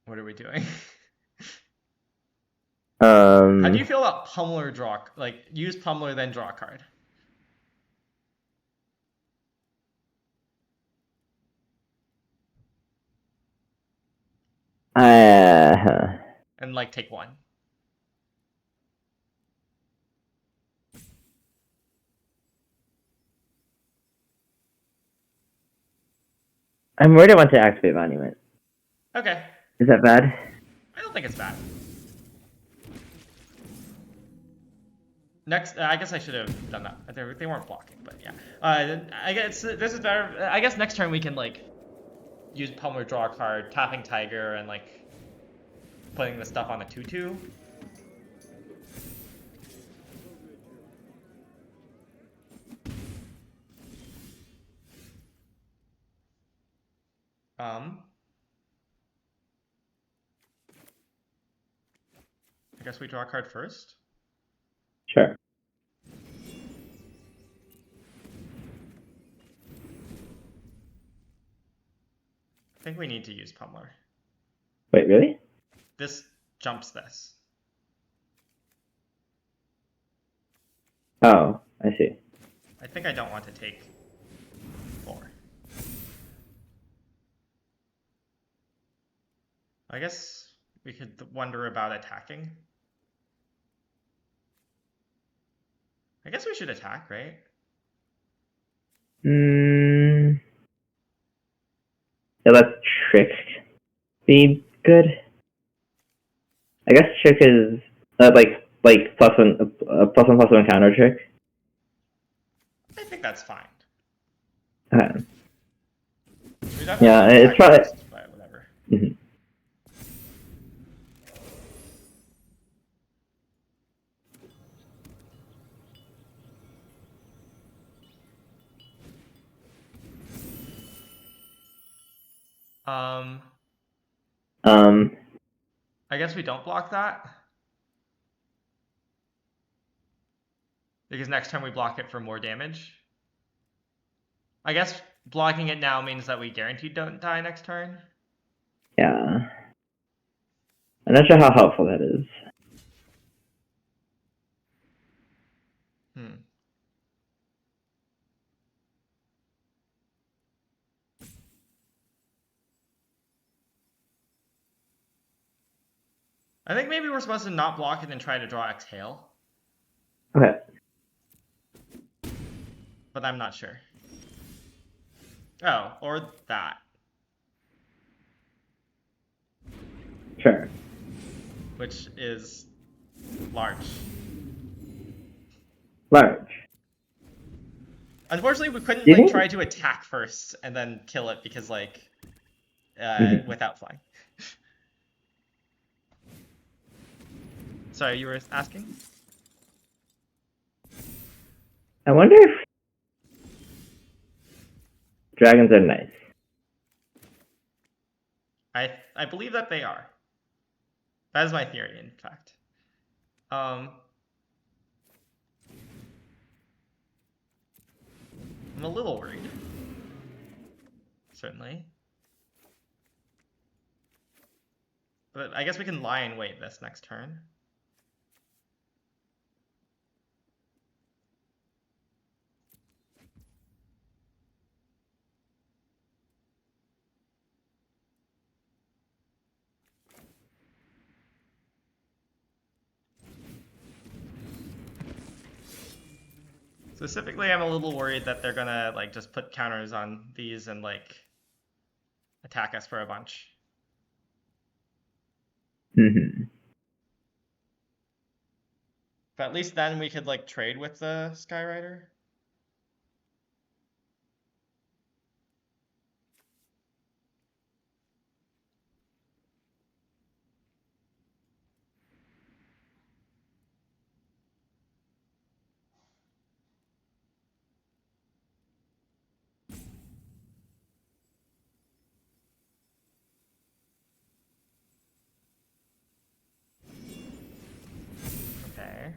S1: What are we doing? How do you feel about Pummeler draw? Like, use Pummeler, then draw a card. And, like, take 1.
S2: I'm worried I want to activate monument.
S1: Okay.
S2: Is that bad?
S1: I don't think it's bad. Next, I guess I should have done that. They weren't blocking, but yeah. I guess this is better. I guess next turn we can like use Pummeler, draw a card, tapping Tiger, and like putting the stuff on a 2/2. I guess we draw a card first.
S2: Sure.
S1: I think we need to use Pummeler.
S2: Wait, really?
S1: This jumps this.
S2: Oh, I see.
S1: I think I don't want to take 4. I guess we could wonder about attacking. I guess we should attack, right?
S2: Yeah, let's trick be good. I guess trick is like +1/+1 counter trick.
S1: I think that's fine.
S2: Okay.
S1: We definitely
S2: Yeah,
S1: want to
S2: it's
S1: attack
S2: probably.
S1: first, but whatever.
S2: Mhm.
S1: I guess we don't block that. Because next time we block it for more damage. I guess blocking it now means that we guaranteed don't die next turn.
S2: Yeah. I'm not sure how helpful that is.
S1: I think maybe we're supposed to not block it and try to draw Exhale.
S2: Okay.
S1: But I'm not sure. Oh, or that.
S2: Sure.
S1: Which is large.
S2: Large.
S1: Unfortunately, we couldn't
S2: Do you
S1: like
S2: think-
S1: try to attack first and then kill it because like without flying. Sorry, you were asking?
S2: I wonder if dragons are nice.
S1: I believe that they are. That is my theory, in fact. I'm a little worried. Certainly. But I guess we can lie in wait this next turn. Specifically, I'm a little worried that they're gonna like just put counters on these and like attack us for a bunch.
S2: Mm-hmm.
S1: But at least then we could like trade with the Skyrider. Okay.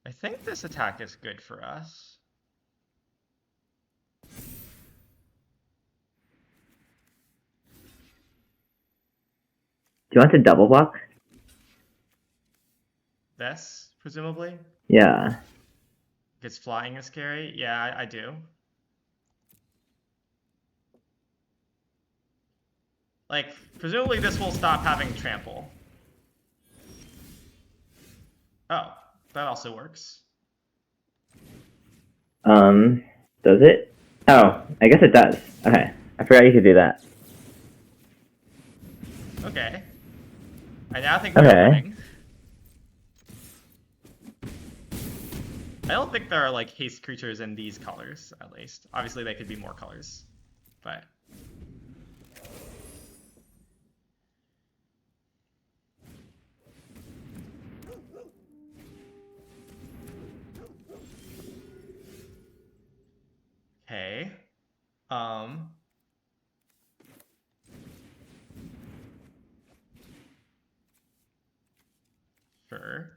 S1: I think this attack is good for us.
S2: Do you want to double block?
S1: This, presumably?
S2: Yeah.
S1: Because flying is scary? Yeah, I do. Like, presumably this will stop having trample. Oh, that also works.
S2: Does it? Oh, I guess it does. Okay. I forgot you could do that.
S1: Okay. I now think we're
S2: Okay.
S1: winning. I don't think there are like haste creatures in these colors, at least. Obviously they could be more colors, but... Um. Sure.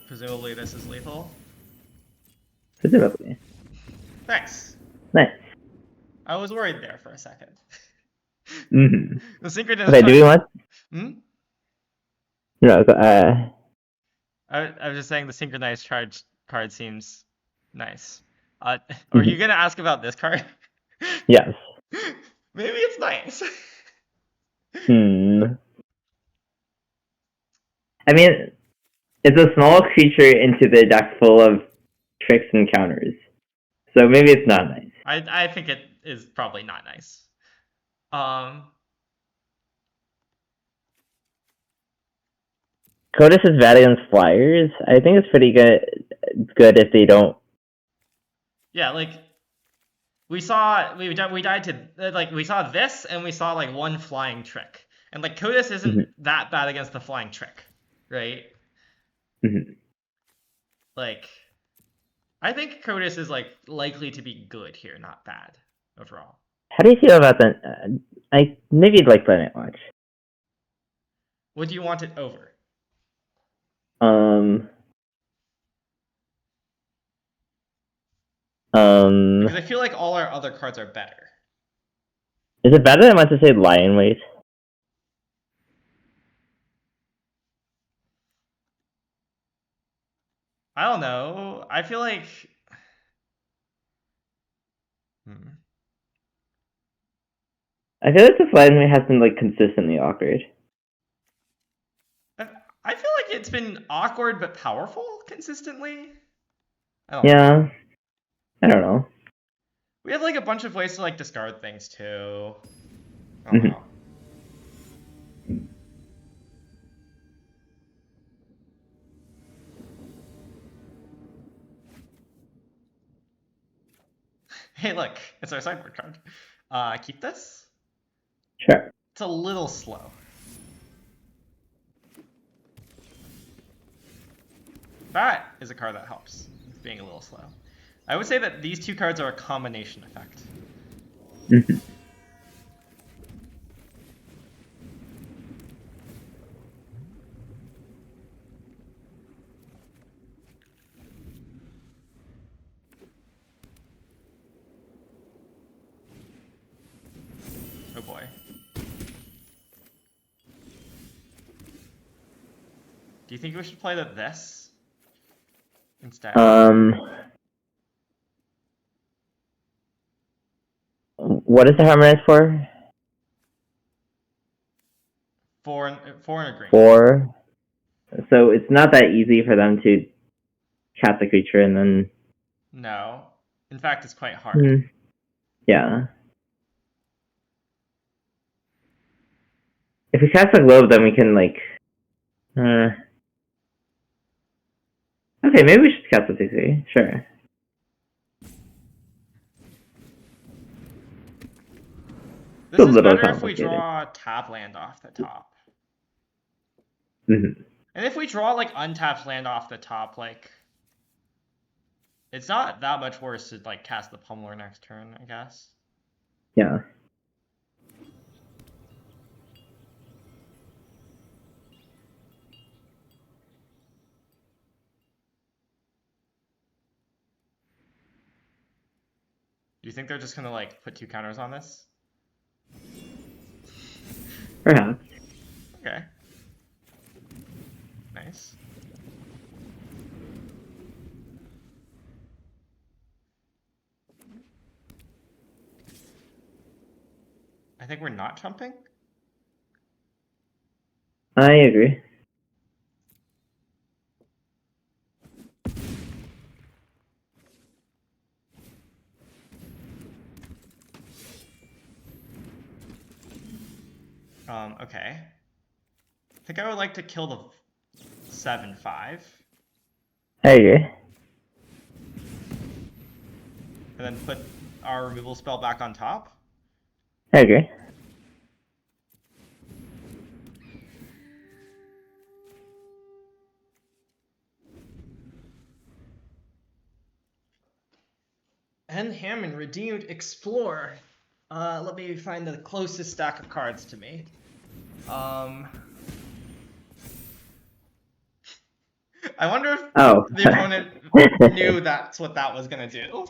S1: Presumably this is lethal.
S2: Presumably.
S1: Thanks.
S2: Nice.
S1: I was worried there for a second.
S2: Mm-hmm.
S1: The synchronous.
S2: Okay, do we want?
S1: Hmm?
S2: No,
S1: I was just saying the synchronized charge card seems nice. Are you gonna ask about this card?
S2: yes.
S1: Maybe it's nice.
S2: Hmm. I mean, it's a small creature into the deck full of tricks and counters. So maybe it's not nice.
S1: I think it is probably not nice.
S2: Codis is bad against flyers. I think it's pretty good if they don't.
S1: Yeah, like we died to like we saw this and we saw like one flying trick. And like Codis isn't that bad against the flying trick, right?
S2: Mm-hmm.
S1: Like I think Codis is like likely to be good here, not bad overall.
S2: How do you feel about that? Maybe you'd like Planet Watch.
S1: What do you want it over? Because I feel like all our other cards are better.
S2: Is it better than I want to say Lion Weight?
S1: I don't know. I feel like.
S2: I feel like this Lion Weight has been like consistently awkward.
S1: I feel like it's been awkward but powerful consistently.
S2: I don't know.
S1: We have like a bunch of ways to like discard things too. I don't know. Hey, look, it's our sideboard card. Keep this?
S2: Sure.
S1: It's a little slow. That is a card that helps with being a little slow. I would say that these two cards are a combination effect. Oh boy. Do you think we should play this instead?
S2: What is the harmonize for?
S1: 4 and a green.
S2: 4. So it's not that easy for them to cast the creature and then.
S1: No. In fact, it's quite hard.
S2: Yeah. If we cast the globe, then we can like. Okay, maybe we should cast the 6-3. Sure.
S1: This is better if we draw tap land off the top. And if we draw like untapped land off the top, like it's not that much worse to like cast the Pummeler next turn, I guess.
S2: Yeah.
S1: Do you think they're just gonna like put 2 counters on this?
S2: Perhaps.
S1: Okay. Nice. I think we're not jumping.
S2: I agree.
S1: Okay. I think I would like to kill the 7/5.
S2: I agree.
S1: And then put our removal spell back on top.
S2: I agree.
S1: And Hammond redeemed Explore. Let me find the closest stack of cards to me. I wonder if the opponent knew that's what that was gonna do.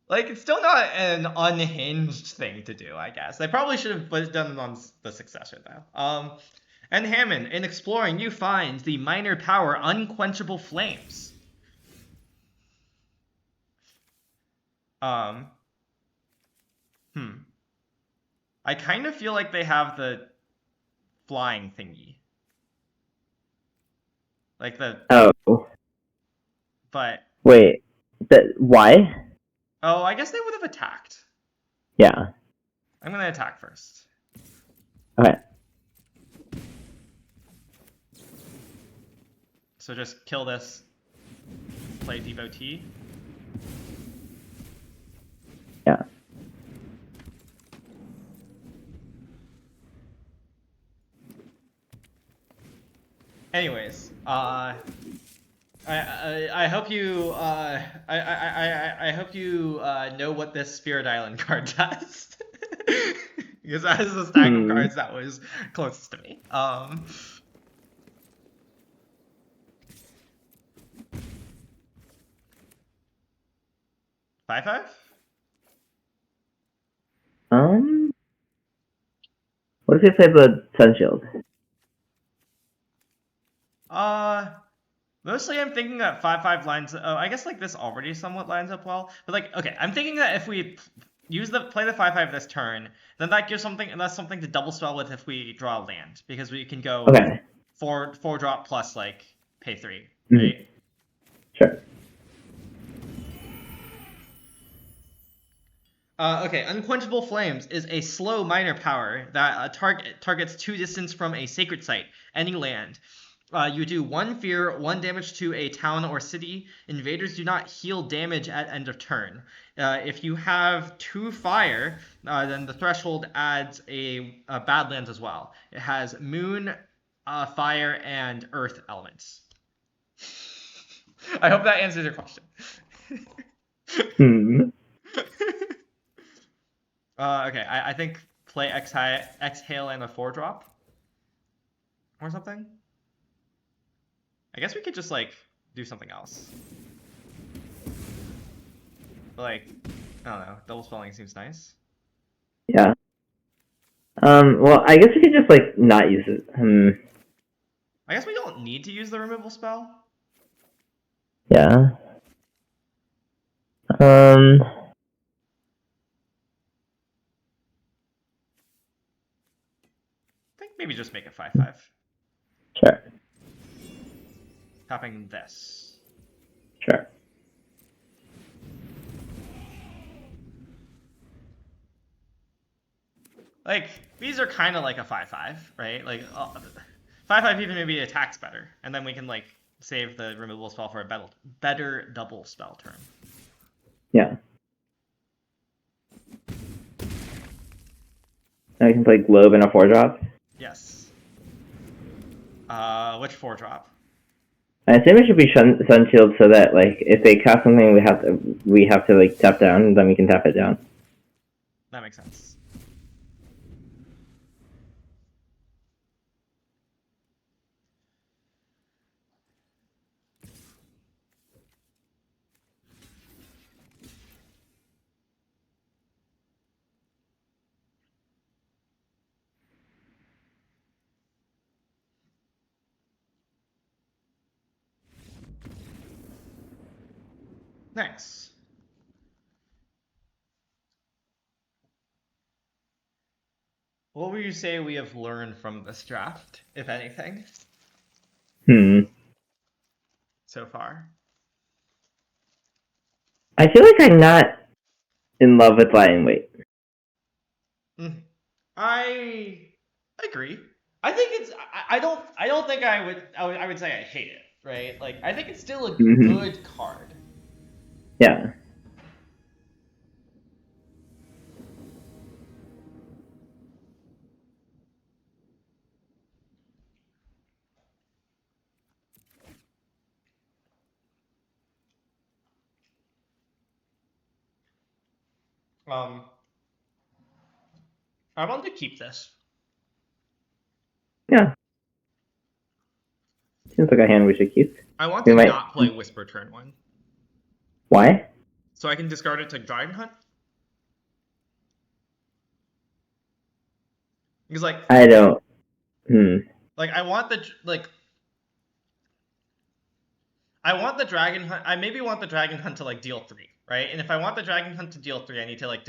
S1: Like, it's still not an unhinged thing to do, I guess. They probably should have done it on the successor, though. And Hammond, in exploring, you find the minor power Unquenchable Flames. I kind of feel like they have the flying thingy. Like the...
S2: Oh.
S1: But...
S2: Wait. Why?
S1: Oh, I guess they would have attacked.
S2: Yeah.
S1: I'm gonna attack first.
S2: Okay.
S1: So just kill this. Play Devotee.
S2: Yeah.
S1: Anyways, I hope you I hope you know what this Spirit Island card does. Because that is the stack of cards that was closest to me. 5/5?
S2: What if you play the Sun Shield?
S1: Mostly I'm thinking that 5/5 lines. Oh, I guess like this already somewhat lines up well. But like, okay, I'm thinking that if we play the 5/5 this turn, then that gives something, and that's something to double spell with if we draw a land, because we can go four drop plus like pay 3, right?
S2: Sure.
S1: Okay, Unquenchable Flames is a slow minor power that targets 2 distance from a sacred site, any land. You do 1 fear, 1 damage to a town or city. Invaders do not heal damage at end of turn. If you have 2 fire, then the threshold adds a Badlands as well. It has moon, fire, and earth elements. I hope that answers your question. Okay, I think play Exhale and a 4-drop. Or something. I guess we could just, like, do something else. Like, I don't know, double spelling seems nice.
S2: Yeah. Well, I guess we could just, like, not use it.
S1: I guess we don't need to use the removal spell.
S2: Yeah.
S1: I think maybe just make it 5/5.
S2: Sure.
S1: Tapping this.
S2: Sure.
S1: Like, these are kind of like a 5/5, right? Like, 5/5 even maybe attacks better. And then we can, like, save the removal spell for a better double spell turn.
S2: Yeah. I can play Globe and a 4-drop?
S1: Yes. Which 4-drop?
S2: I assume it should be Sun Shield so that, like, if they cast something we have to like tap down, then we can tap it down.
S1: That makes sense. Nice. What would you say we have learned from this draft, if anything? So far.
S2: I feel like I'm not in love with lying weight.
S1: I agree. I think it's. I don't think I would say I hate it. Right. Like, I think it's still a good card.
S2: Yeah.
S1: Um, I want to keep this.
S2: Yeah. Seems like a hand we should keep.
S1: I want
S2: We
S1: to
S2: might.
S1: not play Whisper turn 1.
S2: Why?
S1: So I can discard it to Dragon Hunt? Because, like,
S2: I don't.
S1: like I want the, like, I want the Dragon Hunt, I maybe want the Dragon Hunt to, like, deal 3, right? And if I want the Dragon Hunt to deal 3, I need to, like,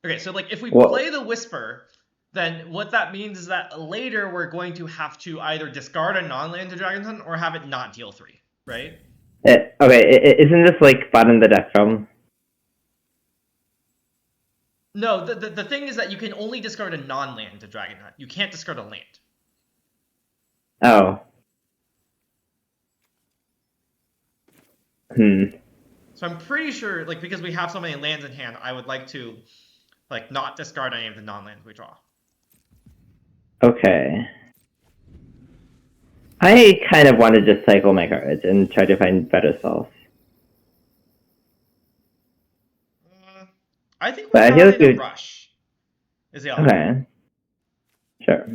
S1: okay, so, like, if we play the Whisper, then what that means is that later we're going to have to either discard a non-land to Dragon Hunt or have it not deal 3, right?
S2: Okay, isn't this like bottom of the deck problem?
S1: No, the thing is that you can only discard a non-land to Dragon Hunt. You can't discard a land.
S2: Oh.
S1: So I'm pretty sure, like, because we have so many lands in hand, I would like to, like, not discard any of the non-lands we draw.
S2: Okay. I kind of want to just cycle my cards and try to find better spells.
S1: I think we're not in a rush. Is the other
S2: okay. Sure.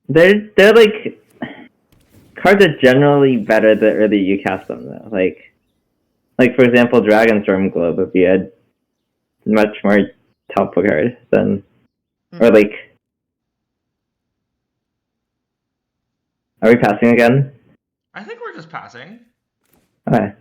S2: They're like cards are generally better the earlier you cast them though. Like for example, Dragonstorm Globe would be a much more helpful card than or like. Are we passing again?
S1: I think we're just passing.
S2: Okay.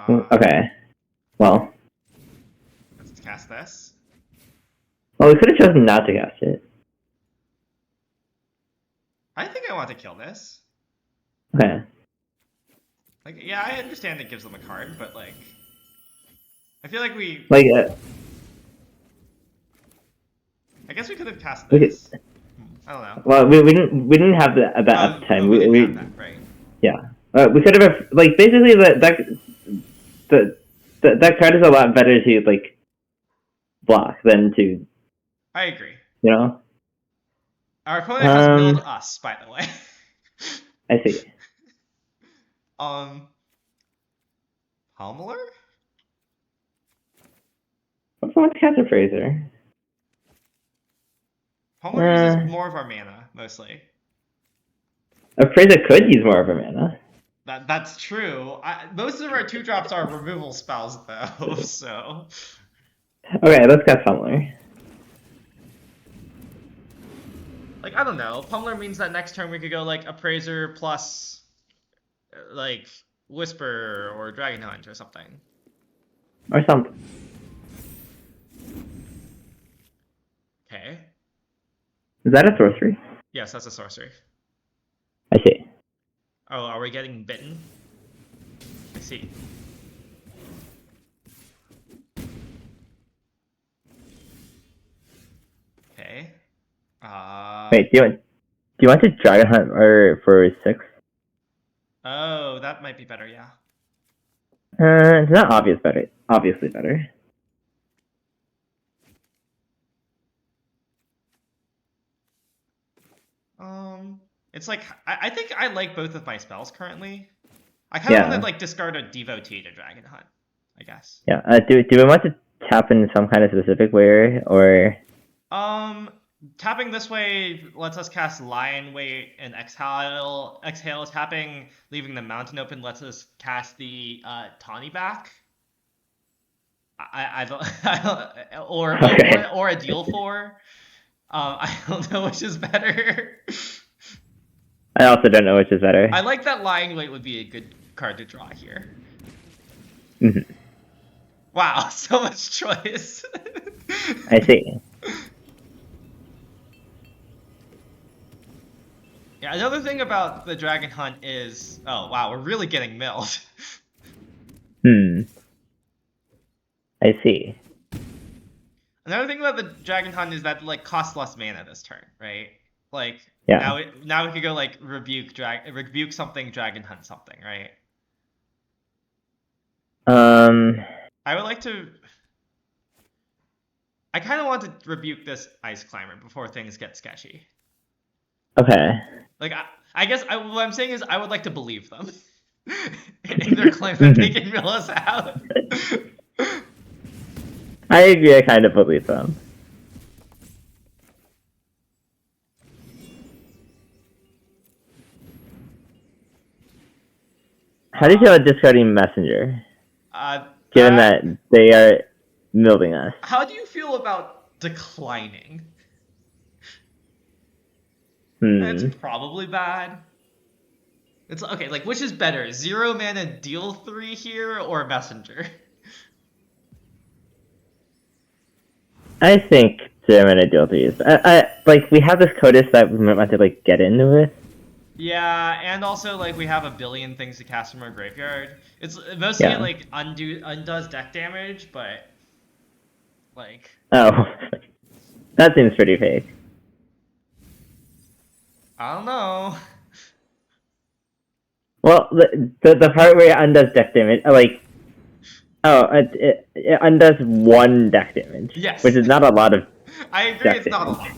S2: Okay. Well.
S1: Let's cast this.
S2: Well, we could have chosen not to cast it.
S1: I think I want to kill this.
S2: Okay.
S1: Like, yeah, I understand it gives them a card, but, like, I feel like we...
S2: Like,
S1: I guess we could have cast this. I don't know.
S2: Well, we didn't have that uptime.
S1: We didn't have that, right?
S2: Yeah. We could have, like, basically, that card is a lot better to, like, block than to...
S1: I agree.
S2: You know?
S1: Our opponent has milled us, by the way.
S2: I see.
S1: Pummeler?
S2: What's wrong with Captain Fraser?
S1: Pummeler uses more of our mana, mostly.
S2: Fraser could use more of her mana.
S1: That's true. Most of our 2-drops are removal spells, though, so...
S2: Okay, let's cast Pummeler.
S1: Like, I don't know. Pummeler means that next turn we could go, like, Appraiser plus, like, Whisper or Dragon Hunt or something.
S2: Or something.
S1: Okay.
S2: Is that a sorcery?
S1: Yes, that's a sorcery.
S2: I see.
S1: Oh, are we getting bitten? I see. Okay.
S2: Wait, do you want to Dragon Hunt or for 6?
S1: Oh, that might be better, yeah.
S2: It's not obviously better.
S1: It's like, I think I like both of my spells currently. I kind of want to, like, discard a Devotee to Dragon Hunt, I guess.
S2: Yeah, do we want to tap in some kind of specific way, or...
S1: Tapping this way lets us cast Lion Weight and Exhale. Tapping, leaving the mountain open, lets us cast the Tawny back. Or a deal 4. I don't know which is better.
S2: I also don't know which is better.
S1: I like that Lion Weight would be a good card to draw here.
S2: Mm-hmm.
S1: Wow, so much choice.
S2: I see.
S1: Yeah, another thing about the Dragon Hunt is... Oh, wow, we're really getting milled.
S2: I see.
S1: Another thing about the Dragon Hunt is that, like, costs less mana this turn, right? Like,
S2: yeah.
S1: Now we could go, like, rebuke something, Dragon Hunt something, right? I would like to. I kind of want to rebuke this Ice Climber before things get sketchy.
S2: Okay.
S1: Like, I guess what I'm saying is I would like to believe them in their claim that they can mill us out.
S2: I agree. I kind of believe them. How do you feel about discarding Messenger? Given that they are milking us.
S1: How do you feel about declining? It's probably bad. It's okay, like, which is better? 0 mana deal 3 here or Messenger?
S2: I think 0 mana deal 3s. Like, we have this Codis that we might want to, like, get into with.
S1: Yeah, and also, like, we have a billion things to cast from our graveyard. It's mostly, like, undoes deck damage, but, like...
S2: Oh. That seems pretty fake.
S1: I don't know.
S2: Well, the part where it undoes deck damage, like... Oh, it undoes 1 deck damage.
S1: Yes.
S2: Which is not a lot of
S1: I agree, it's not a lot.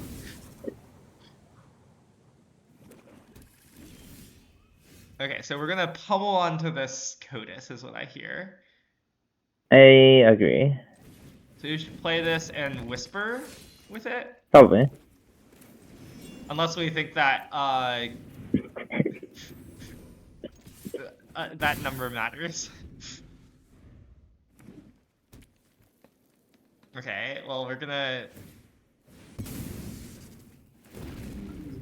S1: Okay, so we're gonna pummel onto this Codis, is what I hear.
S2: I agree.
S1: So you should play this and whisper with it?
S2: Probably.
S1: Unless we think that, that number matters. Okay, well, we're gonna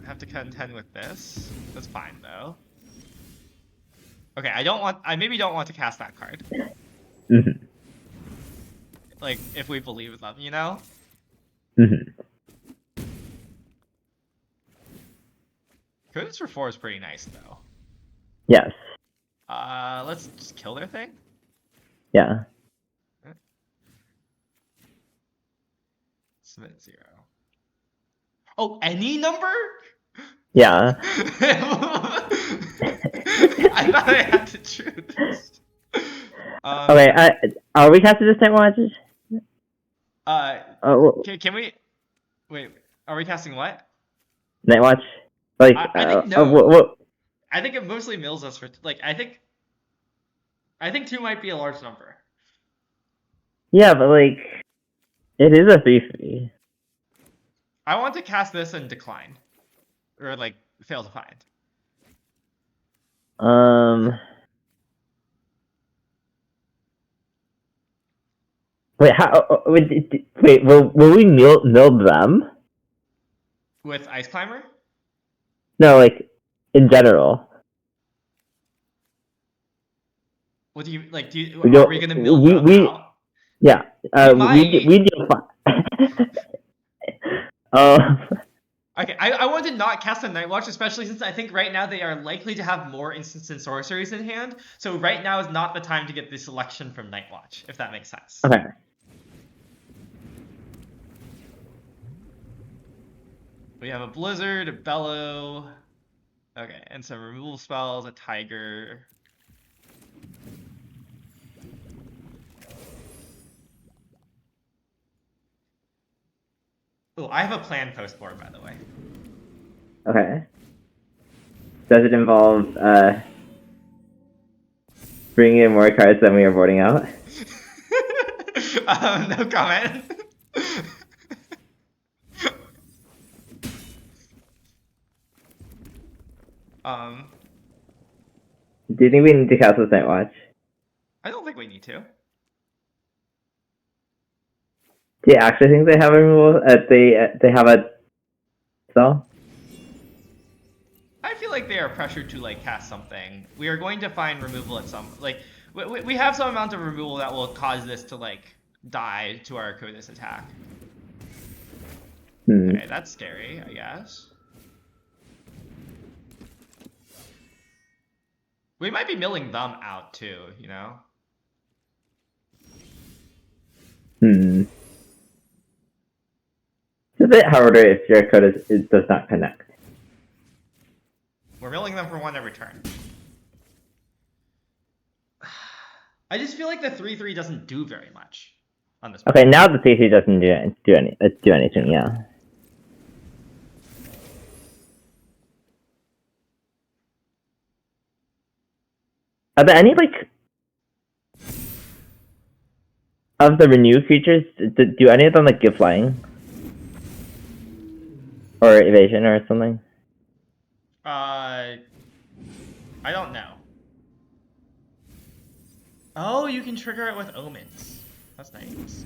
S1: have to contend with this. That's fine, though. Okay, I maybe don't want to cast that card.
S2: Mm-hmm.
S1: Like, if we believe them, you know?
S2: Mm-hmm.
S1: Codis for 4 is pretty nice, though.
S2: Yes.
S1: Let's just kill their thing?
S2: Yeah.
S1: Submit 0. Oh, any number?
S2: Yeah.
S1: I thought I had to choose.
S2: Okay, are we casting this Night Watch?
S1: Can we... Wait, are we casting what?
S2: Night Watch? Like,
S1: I think no. I think it mostly mills us for... Like, I think 2 might be a large number.
S2: Yeah, but, like, it is a 3/3.
S1: I want to cast this and decline. Or, like, fail to find.
S2: Wait, wait, will we mill them?
S1: With Ice Climber?
S2: No, like, in general.
S1: What do you, like, are we gonna mill them out?
S2: Yeah, we deal fine.
S1: Okay, I want to not cast a Night Watch, especially since I think right now they are likely to have more instants and sorceries in hand. So right now is not the time to get the selection from Night Watch, if that makes sense.
S2: Okay.
S1: We have a Blizzard, a Bellow, okay, and some removal spells, a Tiger. Oh, I have a plan post board, by the way.
S2: Okay. Does it involve bringing in more cards than we are boarding out?
S1: No comment.
S2: Do you think we need to cast this Night Watch?
S1: I don't think we need to.
S2: Do you actually think they have a removal? They have a spell?
S1: I feel like they are pressured to, like, cast something. We are going to find removal at some, like, we have some amount of removal that will cause this to, like, die to our Codis attack. Okay, that's scary, I guess. We might be milling them out too, you know?
S2: It's a bit harder if your code does not connect.
S1: We're milling them for 1 every turn. I just feel like the 3/3 doesn't do very much on this.
S2: Okay, now the CC doesn't do anything. Yeah. Are there any like of the renew creatures? Do any of them like give flying or evasion or something?
S1: I don't know. Oh, you can trigger it with omens. That's nice.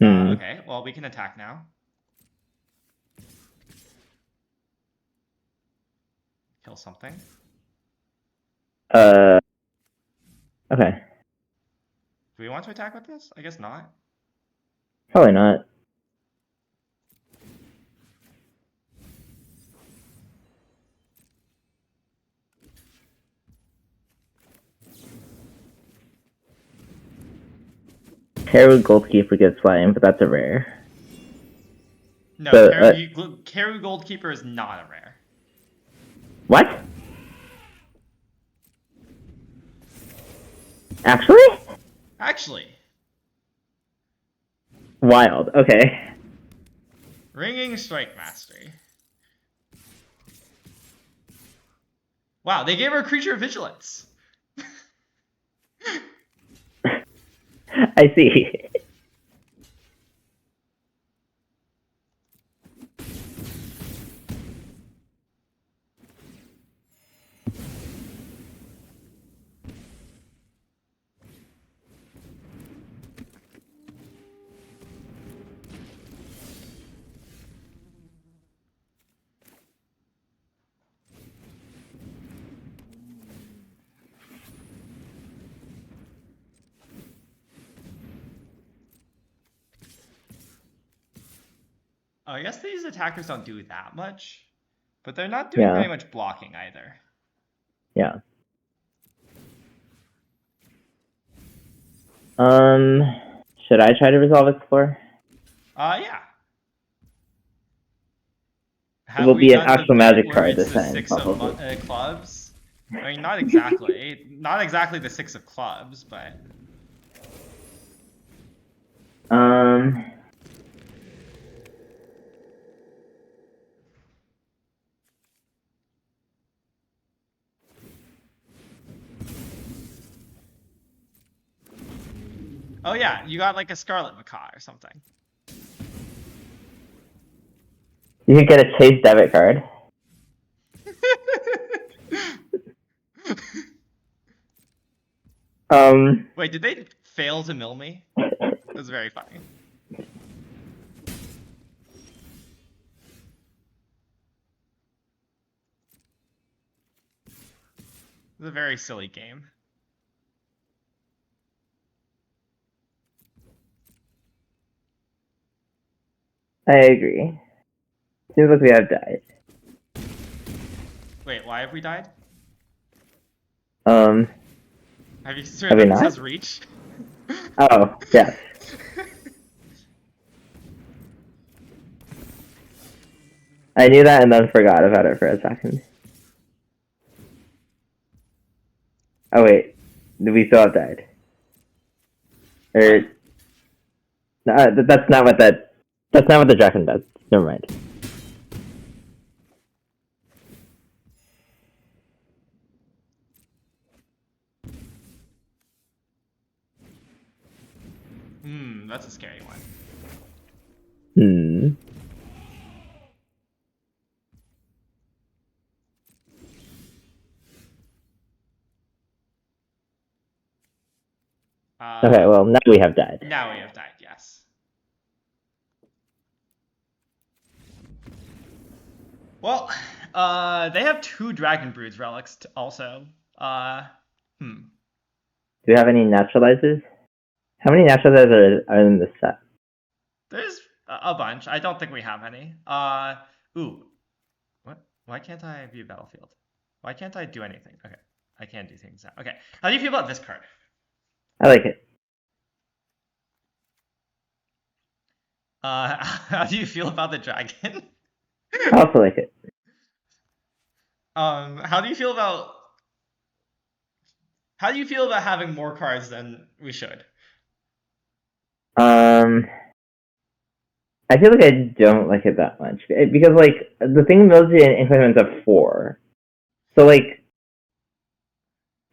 S1: Okay, well, we can attack now. Kill something.
S2: Okay.
S1: Do we want to attack with this? I guess not.
S2: Probably not. Haru Goldkeeper gets flying, but that's a rare.
S1: No,
S2: So,
S1: Karu Goldkeeper is not a rare.
S2: What? Actually?
S1: Actually.
S2: Wild. Okay.
S1: Ringing Strike Mastery. Wow, they gave her Creature Vigilance.
S2: I see.
S1: I guess these attackers don't do that much, but they're not doing very much blocking either.
S2: Yeah. Should I try to resolve Explore?
S1: Yeah.
S2: It will be an actual magic card this time,
S1: Six of clubs. I mean, not exactly. Not exactly the 6 of clubs, but... Oh yeah, you got like a Scarlet Macaw or something.
S2: You could get a Chase debit card.
S1: Wait, did they fail to mill me? That's very funny. It's a very silly game.
S2: I agree. Seems like we have died.
S1: Wait, why have we died? Have you seen that this has reach?
S2: Oh, yes. I knew that and then forgot about it for a second. Oh wait, we still have died. Or no, that's not what the dragon does. Never mind.
S1: That's a scary one.
S2: Okay, well, now we have died.
S1: Now we have died, yes. Well, they have 2 Dragon Broods relics also.
S2: Do we have any naturalizers? How many naturalizers are in this set?
S1: There's a bunch. I don't think we have any. Ooh. What? Why can't I view Battlefield? Why can't I do anything? Okay. I can't do things now. Okay. How do you feel about this card?
S2: I like it.
S1: How do you feel about the dragon?
S2: I also like it.
S1: How do you feel about having more cards than we should?
S2: I feel like I don't like it that much because like the thing moves in increments of 4. So like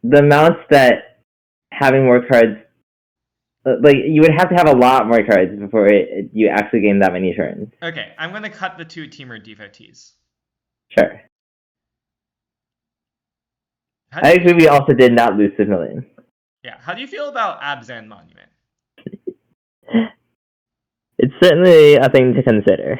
S2: the amounts that having more cards, like you would have to have a lot more cards before you actually gain that many turns.
S1: Okay, I'm gonna cut the 2-teamer devotees.
S2: Sure. I agree. We also did not lose civilians.
S1: Yeah. How do you feel about Abzan Monument?
S2: It's certainly a thing to consider.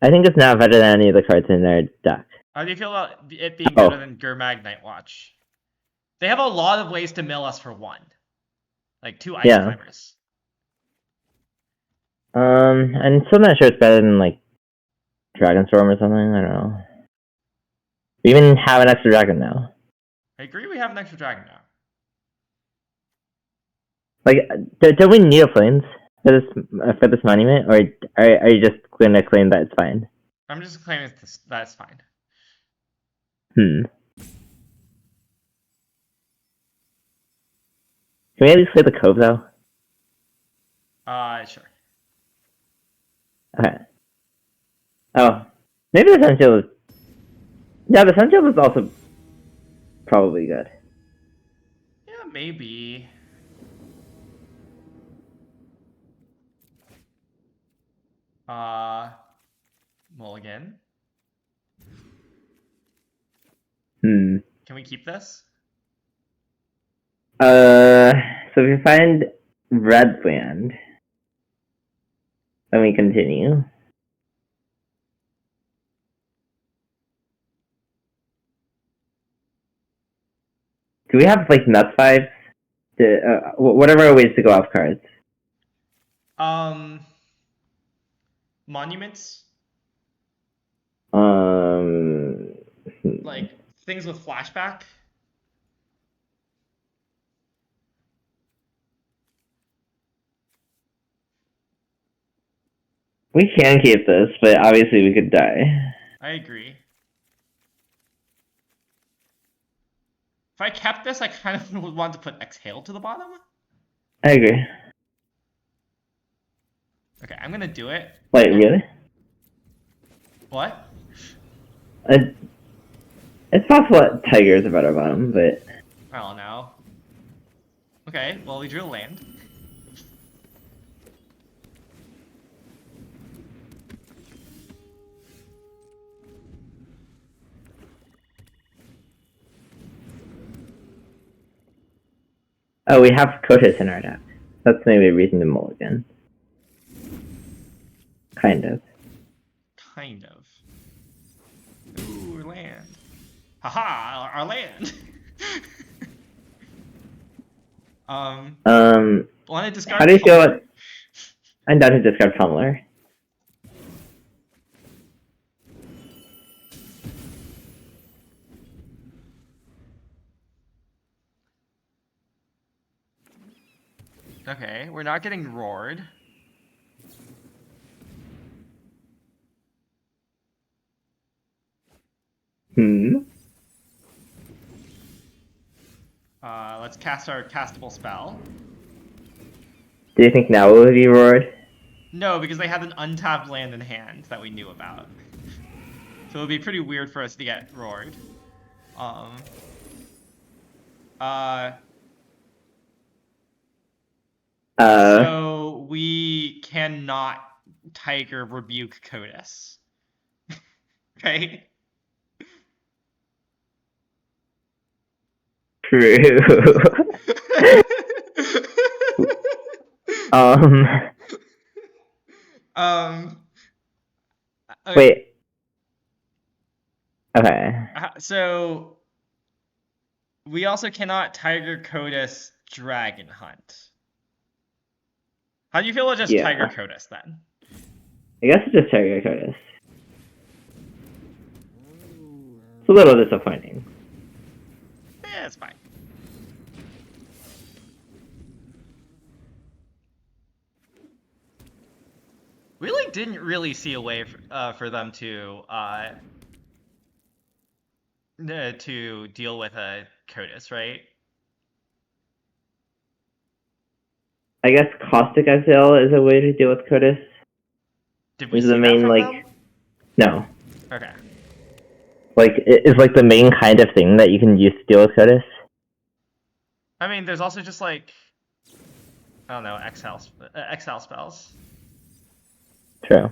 S2: I think it's now better than any of the cards in their deck.
S1: How do you feel about it being better than Gurmag Nightwatch? They have a lot of ways to mill us for 1. Like 2 ice climbers.
S2: I'm still not sure it's better than like Dragonstorm or something. I don't know. We even have an extra dragon now.
S1: I agree. We have an extra dragon now.
S2: Like, don't we need a plains for this monument, or are you just going to claim that it's fine?
S1: I'm just claiming that's fine.
S2: Can we at least play the Cove though?
S1: Sure.
S2: Okay. Oh, maybe the Sunshield is. Yeah, the Sunshield is also probably good.
S1: Yeah, maybe. Mulligan. Can we keep this?
S2: So if we find red land, then we continue. Do we have like nut 5? Whatever are ways to go off cards.
S1: Monuments. Like things with flashback.
S2: We can keep this, but obviously we could die.
S1: I agree. If I kept this, I kind of would want to put Exhale to the bottom.
S2: I agree.
S1: Okay, I'm gonna do it.
S2: Wait, really?
S1: What?
S2: It's possible that Tiger is a better bottom, but
S1: I don't know. Okay, well we drew a land.
S2: oh, we have Kotis in our deck. That's maybe a reason to mulligan. Kind of.
S1: Kind of. Ooh, land. Haha, our land. Want to discard?
S2: How do you feel about? I'm down to discard Pummeler.
S1: Okay, we're not getting roared. Let's cast our castable spell.
S2: Do you think now it would be roared?
S1: No, because they had an untapped land in hand that we knew about. So it would be pretty weird for us to get roared. So we cannot Tiger Rebuke Kotis. Right?
S2: True.
S1: Okay.
S2: Wait. Okay.
S1: So we also cannot Tiger Kotis Dragon Hunt. How do you feel about just Tiger Kotis then?
S2: I guess it's just Tiger Kotis. It's a little disappointing.
S1: Yeah, it's fine. We like didn't really see a way for them to deal with a Cotis, right?
S2: I guess Caustic Exhale is a way to deal with Cotis.
S1: Did we
S2: Is the
S1: see that
S2: main
S1: from
S2: like
S1: them?
S2: no.
S1: Okay.
S2: Like it is like the main kind of thing that you can use to deal with Cotis.
S1: I mean, there's also just like, I don't know, exile spells.
S2: True.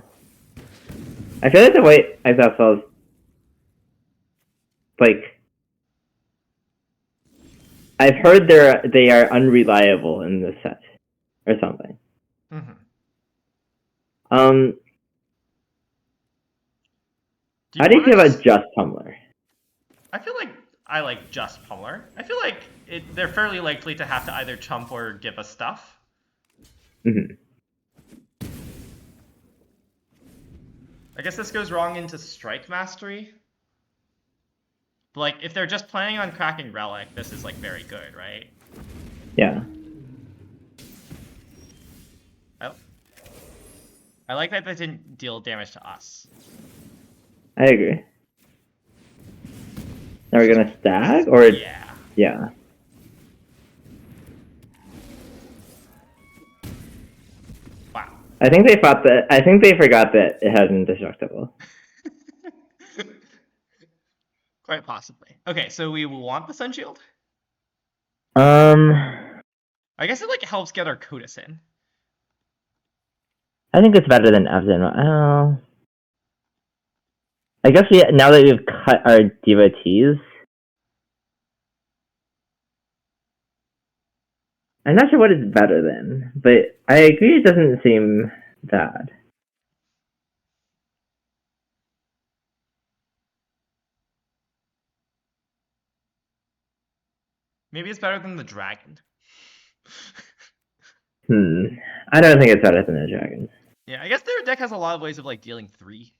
S2: I feel like the white exile spells like I've heard they are unreliable in this set or something.
S1: Mm-hmm.
S2: How do you feel about just Pummeler?
S1: I feel like I like just Pummeler. I feel like they're fairly likely to have to either chump or give us stuff.
S2: Mm-hmm.
S1: I guess this goes wrong into Strike Mastery. But like, if they're just planning on cracking Relic, this is like very good, right?
S2: Yeah.
S1: I like that they didn't deal damage to us.
S2: I agree. Are we gonna stag or
S1: Yeah.
S2: Yeah.
S1: Wow.
S2: I think they forgot that it has indestructible.
S1: Quite possibly. Okay, so we want the Sun Shield?
S2: I
S1: guess it like helps get our Cotis in.
S2: I think it's better than Evzin. Oh. I guess now that we've cut our devotees, I'm not sure what it's better than, but I agree it doesn't seem bad.
S1: Maybe it's better than the Dragon.
S2: I don't think it's better than the Dragon.
S1: Yeah, I guess their deck has a lot of ways of like dealing 3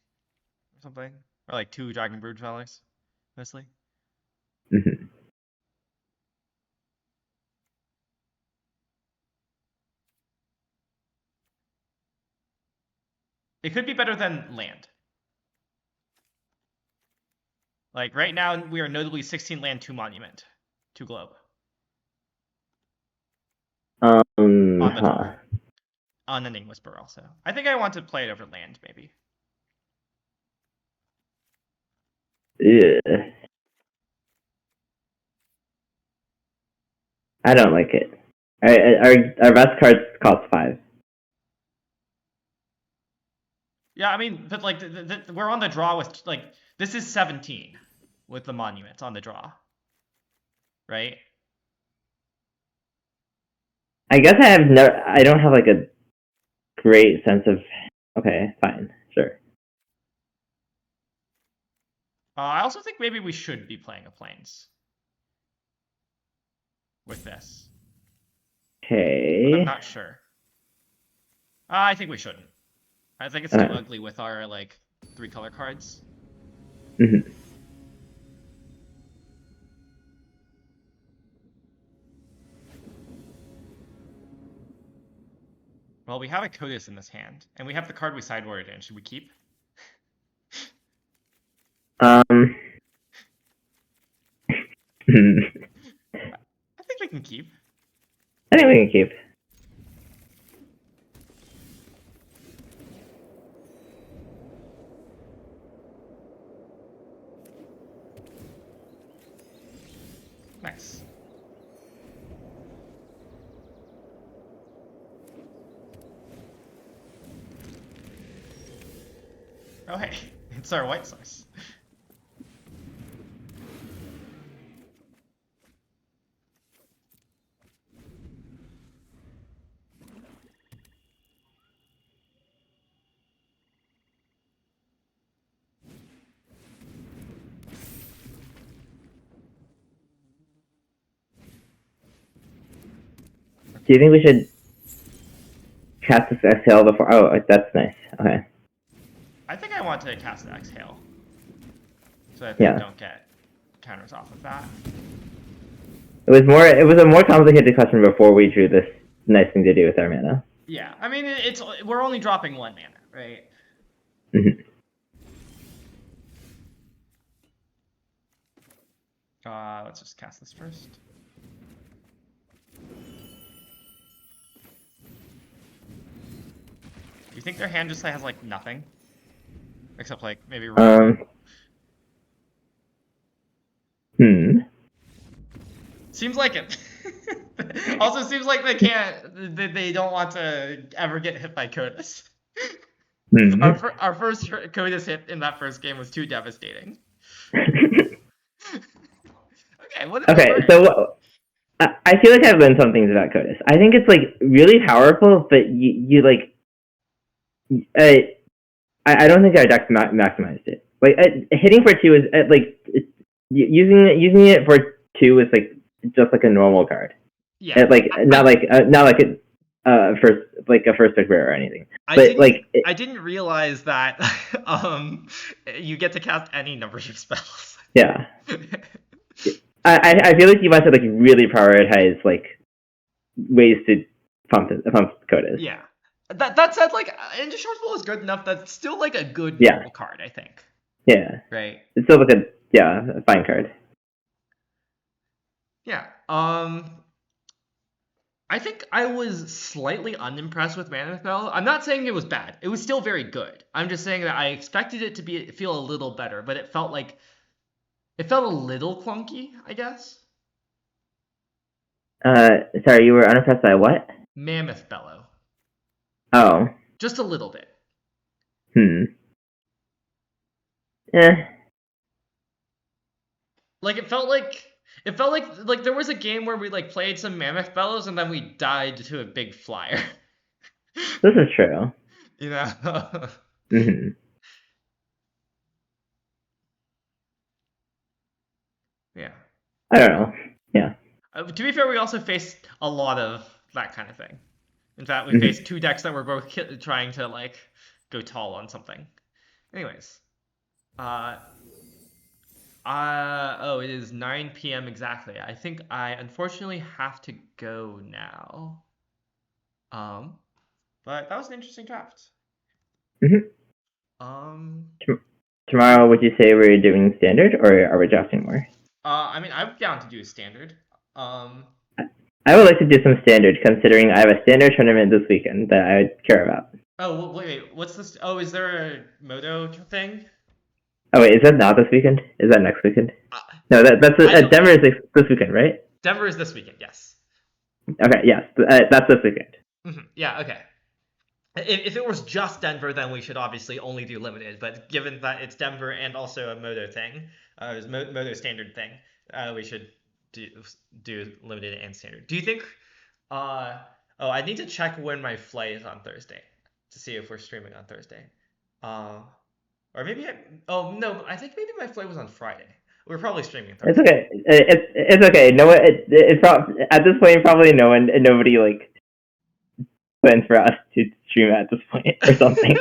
S1: or something. Or like 2 Dragon Brood Fellows, mostly.
S2: Mm-hmm.
S1: It could be better than land. Like right now we are notably 16 land, 2 monument, 2 globe. On the draw. On the Name Whisper also. I think I want to play it over land, maybe.
S2: Yeah. I don't like it. Our best cards cost 5.
S1: Yeah, I mean, but like we're on the draw with like this is 17 with the monument on the draw, right?
S2: I guess I don't have like a great sense of. Okay, fine, sure.
S1: I also think maybe we should be playing a plains with this.
S2: Okay.
S1: But I'm not sure. I think we shouldn't. I think it's too ugly with our like 3 color cards.
S2: Mm-hmm.
S1: Well, we have a Cotis in this hand, and we have the card we sideboarded in. Should we keep?
S2: I
S1: think we can keep.
S2: I think we can keep.
S1: Nice. Oh hey, it's our white source.
S2: Do you think we should cast this exhale before? Oh, that's nice. Okay.
S1: I think I want to cast the exhale, so that they don't get counters off of that.
S2: It was a more complicated question before we drew this nice thing to do with our mana.
S1: Yeah, I mean we're only dropping 1 mana, right?
S2: Mhm.
S1: Let's just cast this first. Do you think their hand just has like nothing? Except like maybe removal?
S2: Hmm.
S1: Seems like it. Also seems like they can't, they don't want to ever get hit by Codus.
S2: Hmm.
S1: Our first Codus hit in that first game was too devastating. Okay,
S2: Okay,
S1: whatever.
S2: so I feel like I've learned some things about Codus. I think it's like really powerful, but you like I don't think our deck maximized it. Like hitting for 2 is like using it for 2 is like just like a normal card.
S1: Yeah.
S2: Like not like first like a first pick rare or anything. But like
S1: I didn't realize that you get to cast any number of spells.
S2: yeah, I feel like you must have like really prioritize like ways to pump Codus.
S1: Yeah. That said, like, Indestructible is good enough. That's still like a good
S2: Yeah,
S1: normal card, I think.
S2: yeah.
S1: Right.
S2: It's still like a fine card.
S1: Yeah. I think I was slightly unimpressed with Mammoth Bell. I'm not saying it was bad. It was still very good. I'm just saying that I expected it to feel a little better, but it felt a little clunky, I guess.
S2: Sorry, you were unimpressed by what?
S1: Mammoth Bellow.
S2: Oh.
S1: Just a little bit.
S2: Hmm. Eh.
S1: Like it felt like there was a game where we like played some Mammoth Bellows and then we died to a big flyer.
S2: This is true.
S1: You know?
S2: Hmm.
S1: Yeah.
S2: I don't know. Yeah.
S1: To be fair, we also faced a lot of that kind of thing. In fact, we
S2: Hmm.
S1: faced two decks that were both trying to like go tall on something. Anyways, uh, oh, it is 9 p.m. exactly. I think I unfortunately have to go now. But that was an interesting draft.
S2: Hmm.
S1: Um,
S2: Tomorrow, would you say we're doing standard or are we drafting more?
S1: I mean, I'm down to do standard. Um,
S2: I would like to do some standard, considering I have a standard tournament this weekend that I care about.
S1: oh wait, what's this? Oh, is there a Moto thing?
S2: Oh wait, is that not this weekend? Is that next weekend?
S1: Uh,
S2: No, that's
S1: I don't.
S2: Denver is this weekend, right?
S1: Denver is this weekend, yes.
S2: Okay, yes, that's this weekend.
S1: Yeah, okay. If it was just Denver, then we should obviously only do limited. But given that it's Denver and also a Moto thing, Moto standard thing, we should do limited and standard. Do you think? Uh, oh, I need to check when my flight is on Thursday to see if we're streaming on Thursday. Uh, or maybe oh no, I think maybe my flight was on Friday. We're probably streaming
S2: It's
S1: Thursday.
S2: okay. It's okay. No one. At this point, probably nobody like plans for us to stream at this point or something.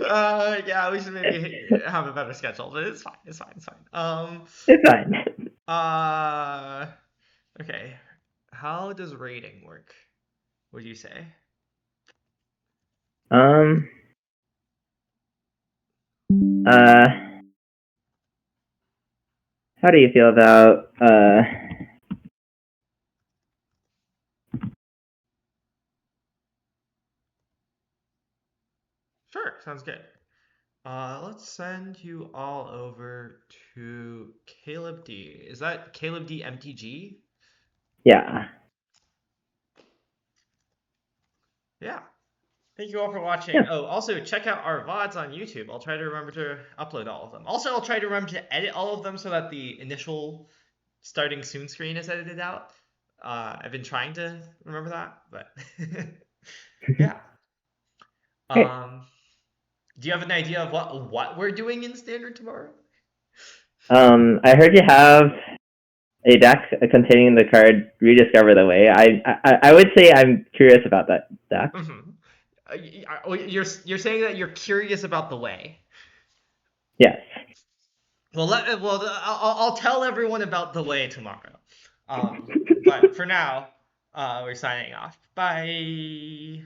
S1: Yeah, we should maybe have a better schedule, but it's fine. It's fine. It's fine.
S2: It's fine.
S1: Uh, okay. How does rating work? Would you say?
S2: Um. Uh. How do you feel about
S1: Sure, sounds good. Let's send you all over to Caleb D. Is that Caleb D MTG?
S2: Yeah.
S1: Yeah. Thank you all for watching.
S2: Yeah.
S1: Oh, also check out our VODs on YouTube. I'll try to remember to upload all of them. Also, I'll try to remember to edit all of them so that the initial starting soon screen is edited out. I've been trying to remember that, but yeah.
S2: Great.
S1: Do you have an idea of what we're doing in standard tomorrow?
S2: I heard you have a deck containing the card Rediscover the Way. I would say I'm curious about that deck.
S1: You're saying that you're curious about the way.
S2: Yes.
S1: Well, I'll tell everyone about the way tomorrow. But for now, we're signing off. Bye.